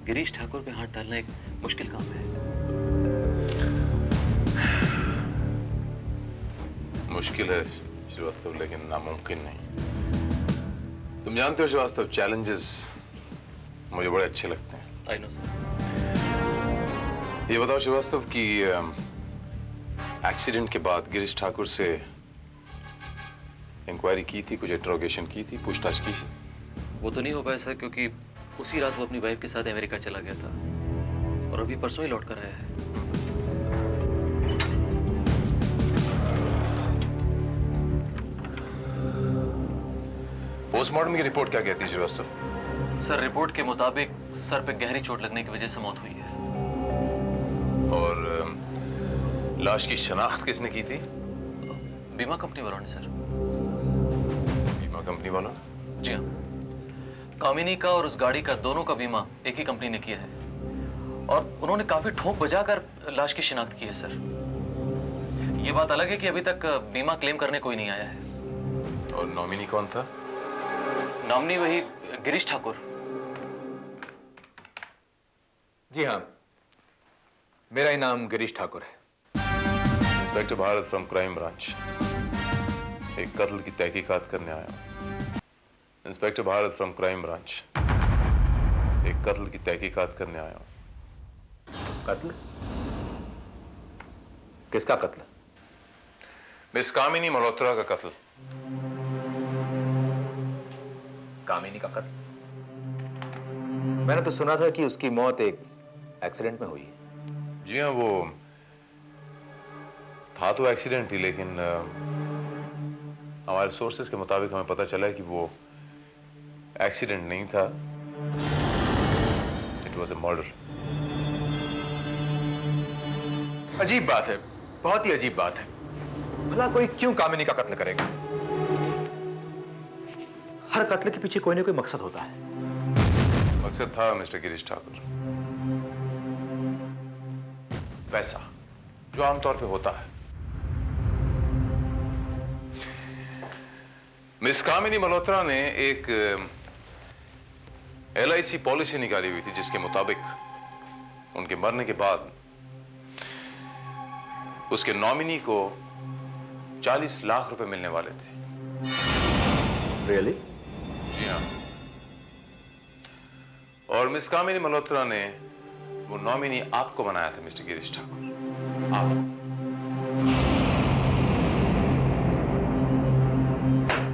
गिरीश ठाकुर पे हाथ डालना एक मुश्किल काम है। मुश्किल है श्रीवास्तव, लेकिन नामुमकिन नहीं। तुम जानते हो श्रीवास्तव, चैलेंजेस मुझे बड़े अच्छे लगते हैं। I know sir. ये बताओ श्रीवास्तव कि एक्सीडेंट के बाद गिरीश ठाकुर से इंक्वायरी की थी, कुछ इंट्रोगेशन की थी, पूछताछ की थी? वो तो नहीं हो पाया सर, क्योंकि उसी रात वो अपनी वाइफ के साथ अमेरिका चला गया था और अभी परसों ही लौट कर आया है। पोस्टमार्टम की रिपोर्ट क्या कहती है श्रीवास्तव? सर, रिपोर्ट के मुताबिक सर पे गहरी चोट लगने की वजह से मौत हुई है। और लाश की शनाख्त किसने की थी? बीमा कंपनी वालों ने सर। बीमा कंपनी वालों? जी हाँ। कामिनी का और उस गाड़ी का, दोनों का बीमा एक ही कंपनी ने किया है और उन्होंने काफी ठोक बजाकर लाश की शिनाख्त की है सर। ये बात अलग है कि अभी तक बीमा क्लेम करने कोई नहीं आया है। और नॉमिनी कौन था? नॉमिनी वही गिरीश ठाकुर। जी हाँ, मेरा ही नाम गिरीश ठाकुर है। Inspector Bharat from crime branch. एक कत्ल की तहकीकात करने आया हूं। Inspector Bharat from crime branch. एक कत्ल की तहकीकात करने आया हूं। कत्ल? किसका कत्ल? मिस कामिनी मल्होत्रा का कत्ल। कामिनी का कत्ल? मैंने तो सुना था कि उसकी मौत एक एक्सीडेंट में हुई है। जी हाँ, वो था तो एक्सीडेंट ही, लेकिन हमारे सोर्सेज के मुताबिक हमें पता चला है कि वो एक्सीडेंट नहीं था, इट वॉज ए मर्डर। अजीब बात है, बहुत ही अजीब बात है। भला कोई क्यों कामिनी का कत्ल करेगा? हर कत्ल के पीछे कोई ना कोई मकसद होता है। मकसद था मिस्टर गिरीश ठाकुर, पैसा, जो आमतौर पे होता है। मिस कामिनी मल्होत्रा ने एक LIC पॉलिसी निकाली हुई थी जिसके मुताबिक उनके मरने के बाद उसके नॉमिनी को 40 लाख रुपए मिलने वाले थे। रियली? जी हाँ। और मिस कामिनी मल्होत्रा ने वो नॉमिनी आपको बनाया था मिस्टर गिरीश ठाकुर। आप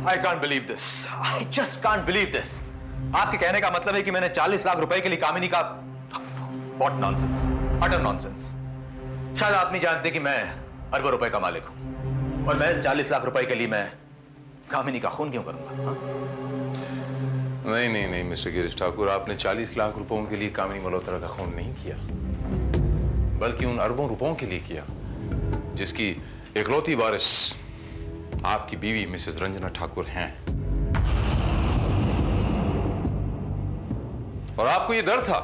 I can't believe this. I just can't believe this. आपके कहने का मतलब है कि मैंने 40 लाख रुपए के लिए कामिनी का What nonsense. Utter nonsense. शायद आप नहीं जानते कि मैं अरबों रुपए का मालिक हूं और मैं इस 40 लाख रुपए के लिए मैं कामिनी का खून क्यों करूंगा? हाँ? नहीं नहीं नहीं मिस्टर गिरीश ठाकुर, आपने 40 लाख रुपयों के लिए कामिनी मल्होत्रा का खून नहीं किया, बल्कि उन अरबों रुपयों के लिए किया जिसकी इकलौती वारिस आपकी बीवी मिसेस रंजना ठाकुर हैं। और आपको यह डर था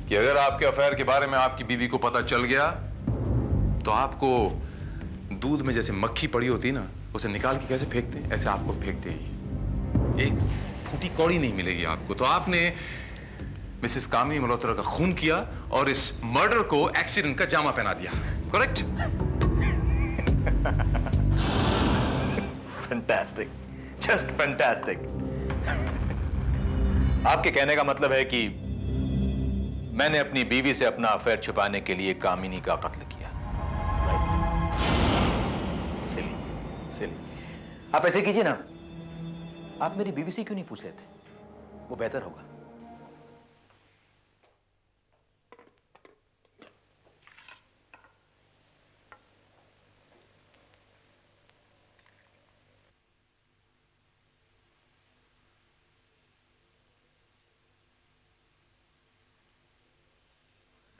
कि अगर आपके अफेयर के बारे में आपकी बीवी को पता चल गया तो आपको दूध में जैसे मक्खी पड़ी होती ना, उसे निकाल के कैसे फेंकते, ऐसे आपको फेंक देगी, एक फूटी कौड़ी नहीं मिलेगी आपको। तो आपने मिसेस कामिनी मल्होत्रा का खून किया और इस मर्डर को एक्सीडेंट का जामा पहना दिया, करेक्ट? Fantastic, just fantastic. आपके कहने का मतलब है कि मैंने अपनी बीवी से अपना अफेयर छुपाने के लिए कामिनी का कत्ल किया। सिली, सिली। आप ऐसे कीजिए ना, आप मेरी बीवी से क्यों नहीं पूछ लेते? वो बेहतर होगा।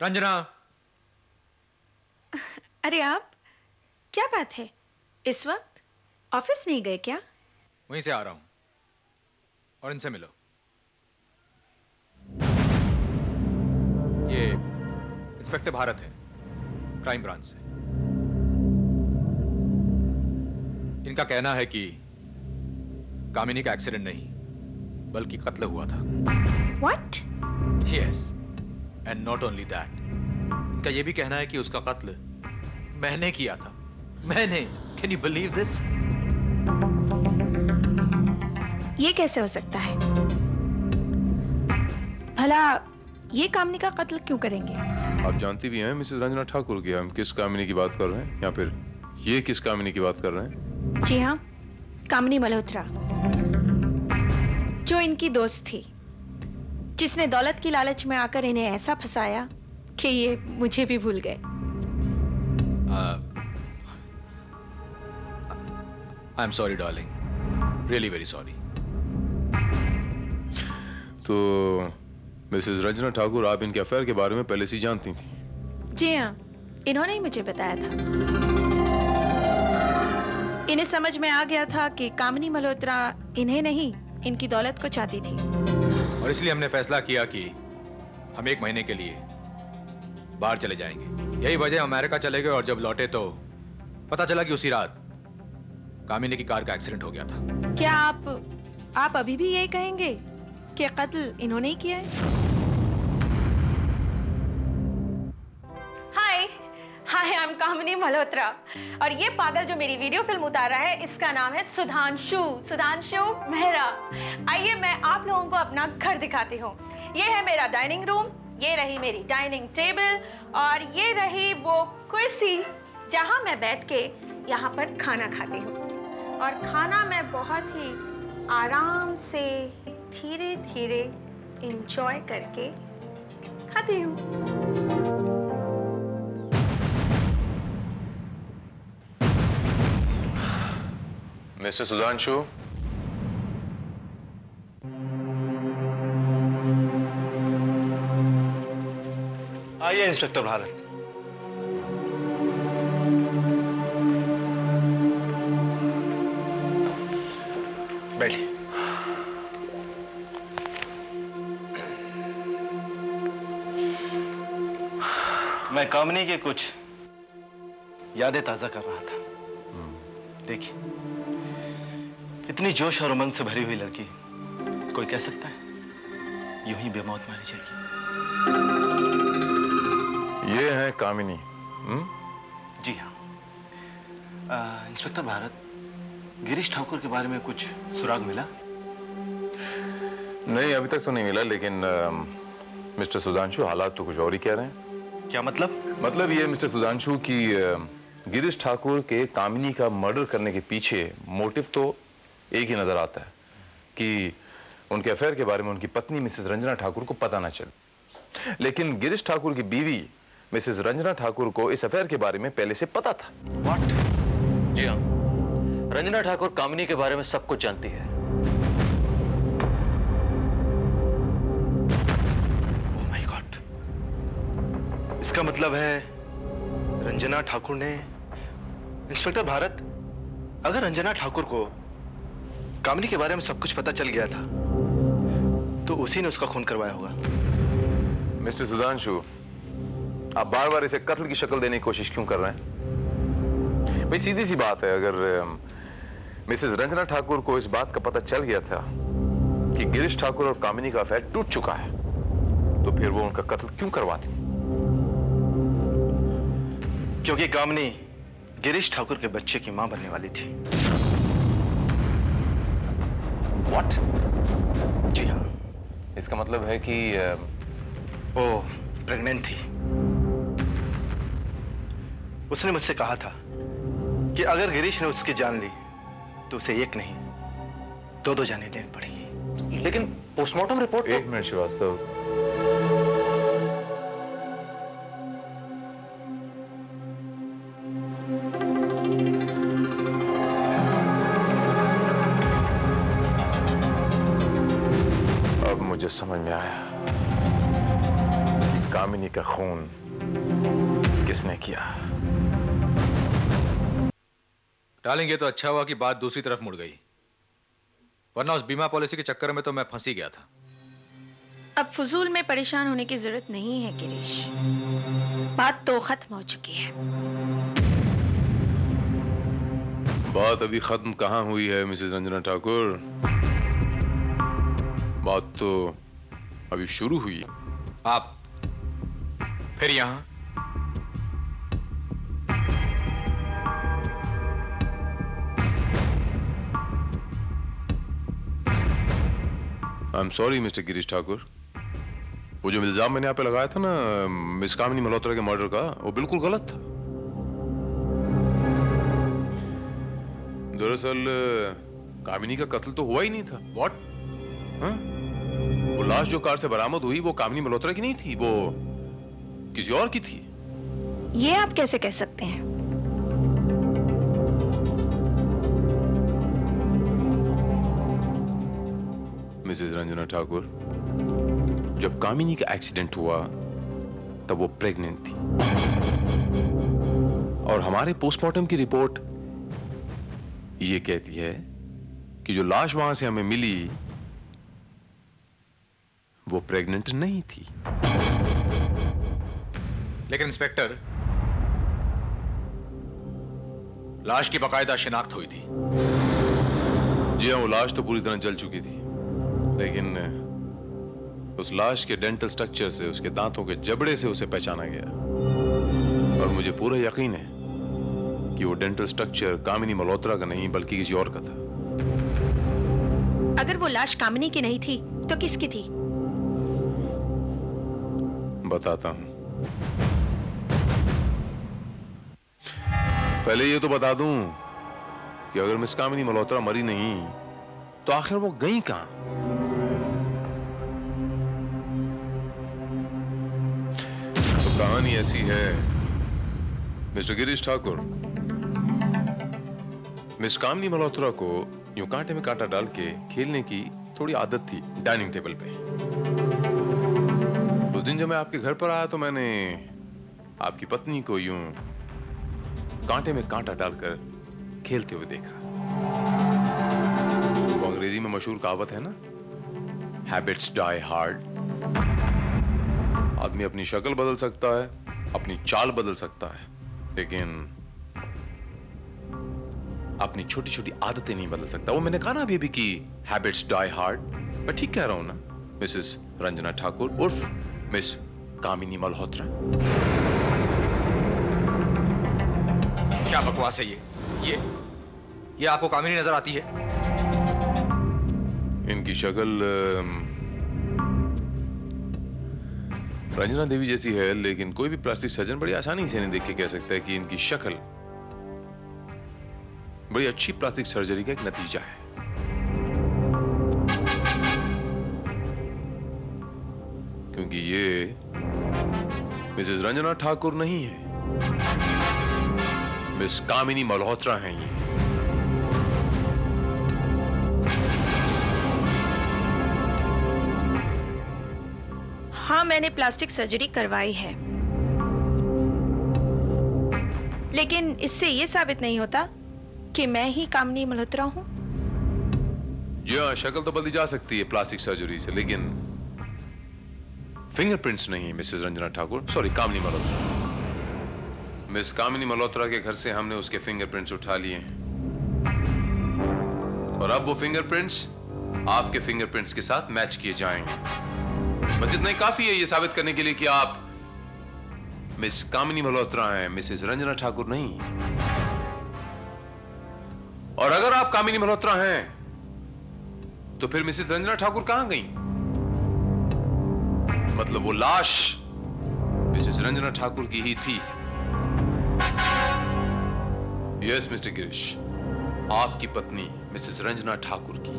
रंजना। अरे आप, क्या बात है? इस वक्त ऑफिस नहीं गए क्या? वहीं से आ रहा हूं और इनसे मिलो। ये इंस्पेक्टर भारत है, क्राइम ब्रांच से। इनका कहना है कि कामिनी का एक्सीडेंट नहीं बल्कि कत्ल हुआ था। What? Yes, and not only that. इनका यह भी कहना है कि उसका कत्ल मैंने किया था। मैंने। Can you believe this? ये कैसे हो सकता है? भला ये कामिनी का कत्ल क्यों करेंगे? आप जानती भी हैं मिसेस रंजना ठाकुर की हम किस कामिनी की बात कर रहे हैं, या फिर ये किस कामिनी की बात कर रहे हैं? जी हाँ, कामिनी मल्होत्रा, जो इनकी दोस्त थी, जिसने दौलत की लालच में आकर इन्हें ऐसा फंसाया कि ये मुझे भी भूल गए। I'm sorry, darling. Really very sorry. तो मिसेस रंजना ठाकुर, आप इनके अफेयर के बारे में पहले से ही जानती थी? जी हाँ, इन्होंने ही मुझे बताया था। इन्हें समझ में आ गया था कि कामिनी मल्होत्रा इन्हें नहीं, इनकी दौलत को चाहती थी, और इसलिए हमने फैसला किया कि हम 1 महीने के लिए बाहर चले जाएंगे। यही वजह अमेरिका चले गए और जब लौटे तो पता चला कि उसी रात कामिनी की कार का एक्सीडेंट हो गया था। क्या आप अभी भी यही कहेंगे कि कत्ल इन्होंने ही किया है? हाय, आई एम कामिनी मल्होत्रा, और ये पागल जो मेरी वीडियो फिल्म उतार रहा है, इसका नाम है सुधांशु मेहरा। आइए मैं आप लोगों को अपना घर दिखाती हूँ। ये है मेरा डाइनिंग रूम, ये रही मेरी डाइनिंग टेबल, और ये रही वो कुर्सी जहाँ मैं बैठ के यहाँ पर खाना खाती हूँ। और खाना मैं बहुत ही आराम से धीरे धीरे इंजॉय करके खाती हूँ। मिस्टर सुधांशु, आइए इंस्पेक्टर भारत। बैठिए। मैं कामिनी के कुछ यादें ताजा कर रहा था। देखिए, इतनी जोश और उमंग से भरी हुई लड़की, कोई कह सकता है यूं ही बेमौत मारी जाएगी? ये है कामिनी। जी हाँ। इंस्पेक्टर भारत, गिरीश ठाकुर के बारे में कुछ सुराग मिला? नहीं, अभी तक तो नहीं मिला, लेकिन मिस्टर सुधांशु हालात तो कुछ और ही कह रहे हैं। क्या मतलब? मतलब ये मिस्टर सुधांशु की गिरीश ठाकुर के कामिनी का मर्डर करने के पीछे मोटिव तो एक ही नजर आता है कि उनके अफेयर के बारे में उनकी पत्नी मिसेस रंजना ठाकुर को पता ना चले, लेकिन गिरीश ठाकुर की बीवी मिसेस रंजना ठाकुर को इस अफेयर के बारे में पहले से पता था। व्हाट? जी हाँ, रंजना ठाकुर कामिनी के बारे में सब कुछ जानती है। ओह माय गॉड, इसका मतलब है रंजना ठाकुर ने... इंस्पेक्टर भारत, अगर रंजना ठाकुर को कामिनी के बारे में सब कुछ पता चल गया था तो उसी ने उसका खून करवाया होगा। मिस्टर सुधांशु, आप बार बार इसे कत्ल की शक्ल देने की कोशिश क्यों कर रहे हैं? भाई सीधी सी बात है, अगर मिसेस रंजना ठाकुर को इस बात का पता चल गया था कि गिरीश ठाकुर और कामिनी का अफेयर टूट चुका है, तो फिर वो उनका कत्ल क्यों करवाती? क्योंकि कामिनी गिरीश ठाकुर के बच्चे की मां बनने वाली थी। व्हाट? जी हाँ। इसका मतलब है कि वो प्रेग्नेंट थी। उसने मुझसे कहा था कि अगर गिरीश ने उसकी जान ली तो उसे एक नहीं दो जाने लेनी पड़ेगी। लेकिन पोस्टमार्टम रिपोर्ट... एक मिनट श्रीवास्तव, अब मुझे समझ में आया कि कामिनी का खून किसने किया। डार्लिंग, ये तो अच्छा हुआ कि बात दूसरी तरफ मुड़ गई, वरना उस बीमा पॉलिसी के चक्कर में तो मैं फंसी गया था। अब फजूल में परेशान होने की जरूरत नहीं है गिरीश, बात तो खत्म हो चुकी है। बात अभी खत्म कहाँ हुई है मिसेस रंजना ठाकुर, बात तो अभी शुरू हुई। आप फिर यहां? I am sorry mister Girish Thakur, वो जो इल्जाम मैंने आप पे लगाया था ना मिस कामिनी मल्होत्रा के मर्डर का, वो बिल्कुल गलत था। दरअसल कामिनी का कत्ल तो हुआ ही नहीं था। व्हाट? हाँ? वो लाश जो कार से बरामद हुई वो कामिनी मल्होत्रा की नहीं थी, वो किसी और की थी। ये आप कैसे कह सकते हैं? मिसेस रंजना ठाकुर, जब कामिनी का एक्सीडेंट हुआ तब वो प्रेग्नेंट थी, और हमारे पोस्टमार्टम की रिपोर्ट ये कहती है कि जो लाश वहां से हमें मिली वो प्रेग्नेंट नहीं थी। लेकिन इंस्पेक्टर, लाश की बकायदा शिनाख्त हुई थी। जी हाँ, वो लाश तो पूरी तरह जल चुकी थी, लेकिन उस लाश के डेंटल स्ट्रक्चर से, उसके दांतों के जबड़े से उसे पहचाना गया, और मुझे पूरा यकीन है कि वो डेंटल स्ट्रक्चर कामिनी मल्होत्रा का नहीं बल्कि किसी और का था। अगर वो लाश कामिनी की नहीं थी तो किसकी थी? बताता हूं। पहले ये तो बता दूं कि अगर मिस कामिनी मल्होत्रा मरी नहीं तो आखिर वो गई कहां? तो कहानी ऐसी है मिस्टर गिरीश ठाकुर, मिस कामिनी मल्होत्रा को यूं कांटे में कांटा डाल के खेलने की थोड़ी आदत थी डाइनिंग टेबल पे। उस दिन जब मैं आपके घर पर आया तो मैंने आपकी पत्नी को यूं कांटे में कांटा डालकर खेलते हुए देखा। वो अंग्रेजी में मशहूर कहावत है ना, हैबिट्स डाई हार्ड। आदमी अपनी शक्ल बदल सकता है, अपनी चाल बदल सकता है, लेकिन अपनी छोटी छोटी आदतें नहीं बदल सकता। वो मैंने कहा ना अभी भी कि हैबिट्स डाई हार्ड। मैं ठीक कह रहा हूं ना मिसेस रंजना ठाकुर उर्फ मिस कामिनी मल्होत्रा? क्या बकवास है ये आपको कामिनी नजर आती है? इनकी शक्ल रंजना देवी जैसी है, लेकिन कोई भी प्लास्टिक सर्जन बड़ी आसानी से नहीं देख के कह सकता है कि इनकी शक्ल बड़ी अच्छी प्लास्टिक सर्जरी का एक नतीजा है। क्योंकि ये मिसेस रंजना ठाकुर नहीं है, मिस कामिनी मल्होत्रा हैं ये। हाँ, मैंने प्लास्टिक सर्जरी करवाई है, लेकिन इससे ये साबित नहीं होता कि मैं ही कामिनी मल्होत्रा हूँ। जी हाँ, शक्ल तो बदली जा सकती है प्लास्टिक सर्जरी से, लेकिन फिंगरप्रिंट्स नहीं। मिसेस रंजना ठाकुर, सॉरी, कामिनी मल्होत्रा। मिस कामिनी मल्होत्रा के घर से हमने उसके फिंगरप्रिंट्स उठा लिए हैं, और अब वो फिंगरप्रिंट्स आपके फिंगरप्रिंट्स के साथ मैच किए जाएंगे। बस इतना ही काफी है ये साबित करने के लिए कि आप मिस कामिनी मल्होत्रा हैं, मिसेस रंजना ठाकुर नहीं। और अगर आप कामिनी मल्होत्रा हैं तो फिर मिसेस रंजना ठाकुर कहां गई? मतलब वो लाश मिसेस रंजना ठाकुर की ही थी। यस मिस्टर गिरीश, आपकी पत्नी मिसेस रंजना ठाकुर की,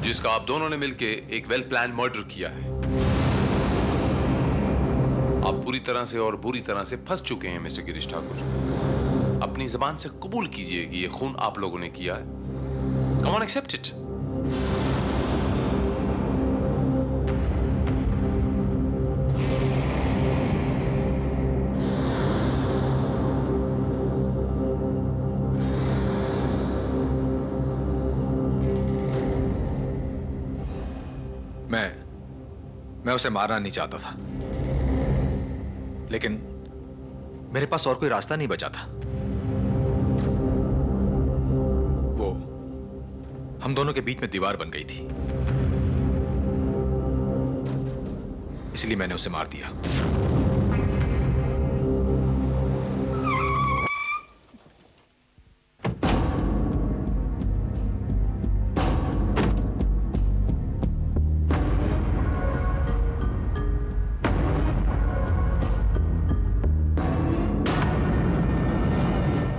जिसका आप दोनों ने मिलकर एक वेल प्लान मर्डर किया है। आप पूरी तरह से और बुरी तरह से फंस चुके हैं मिस्टर गिरीश ठाकुर। अपनी जबान से कबूल कीजिए कि ये खून आप लोगों ने किया है। Come on, accept it. मैं उसे मारना नहीं चाहता था, लेकिन मेरे पास और कोई रास्ता नहीं बचा था। वो हम दोनों के बीच में दीवार बन गई थी, इसलिए मैंने उसे मार दिया।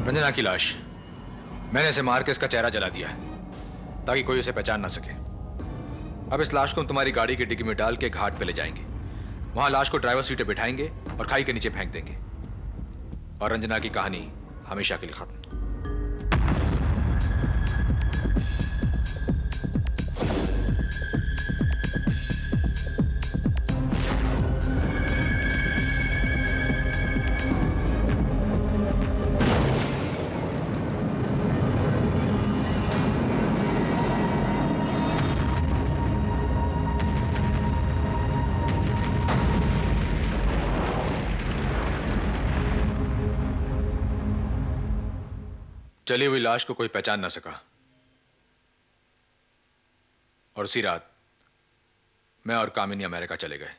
रंजना की लाश मैंने इसे मार के इसका चेहरा जला दिया है ताकि कोई उसे पहचान ना सके। अब इस लाश को हम तुम्हारी गाड़ी की डिक्की में डाल के घाट पे ले जाएंगे। वहां लाश को ड्राइवर सीट पे बिठाएंगे और खाई के नीचे फेंक देंगे, और रंजना की कहानी हमेशा के लिए खत्म। चली हुई लाश को कोई पहचान ना सका, और उसी रात मैं और कामिनी अमेरिका चले गए।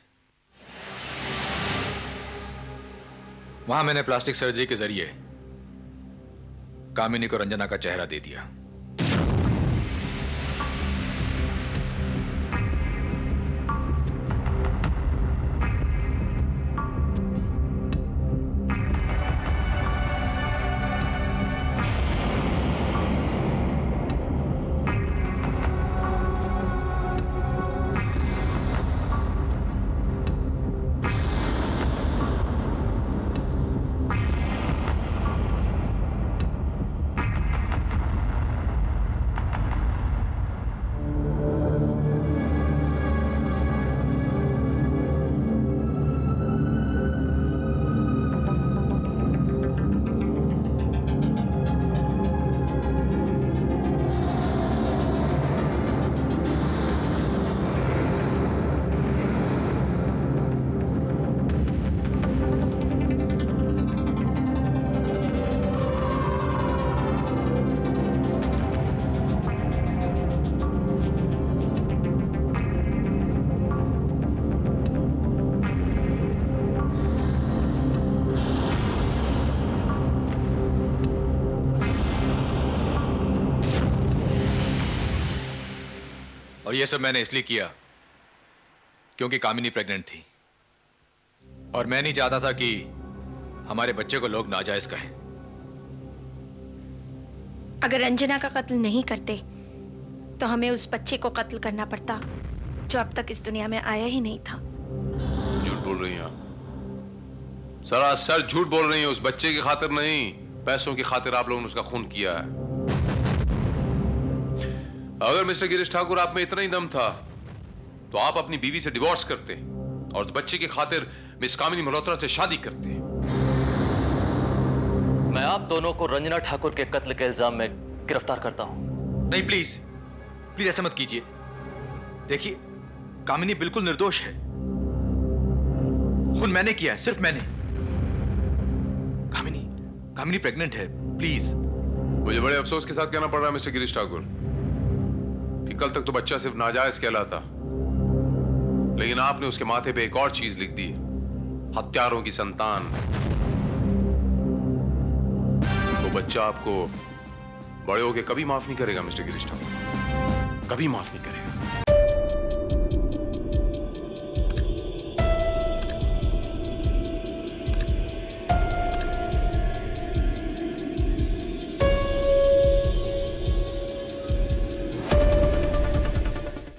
वहां मैंने प्लास्टिक सर्जरी के जरिए कामिनी को रंजना का चेहरा दे दिया। और ये सब मैंने इसलिए किया क्योंकि कामिनी प्रेग्नेंट थी और मैं नहीं चाहता था कि हमारे बच्चे को लोग नाजायज कहें। अगर रंजना का कत्ल नहीं करते तो हमें उस बच्चे को कत्ल करना पड़ता जो अब तक इस दुनिया में आया ही नहीं था। झूठ बोल रही हैं आप, सरासर झूठ बोल रही हैं। उस बच्चे की खातिर नहीं, पैसों की खातिर आप लोगों ने उसका खून किया है। अगर मिस्टर गिरीश ठाकुर आप में इतना ही दम था तो आप अपनी बीवी से डिवोर्स करते और उस बच्चे की खातिर मिस कामिनी मल्होत्रा से शादी करते। मैं आप दोनों को रंजना ठाकुर के कत्ल के इल्जाम में गिरफ्तार करता हूं। नहीं, प्लीज प्लीज ऐसा मत कीजिए। देखिए, कामिनी बिल्कुल निर्दोष है। खून मैंने किया है, सिर्फ मैंने। कामिनी प्रेग्नेंट है। प्लीज। मुझे बड़े अफसोस के साथ कहना पड़ रहा है मिस्टर गिरीश ठाकुर कि कल तक तो बच्चा सिर्फ नाजायज कहलाता, लेकिन आपने उसके माथे पे एक और चीज लिख दी, हत्यारों की संतान। तो बच्चा आपको बड़े होके कभी माफ नहीं करेगा मिस्टर गिरीश ठाकुर, कभी माफ नहीं करेगा।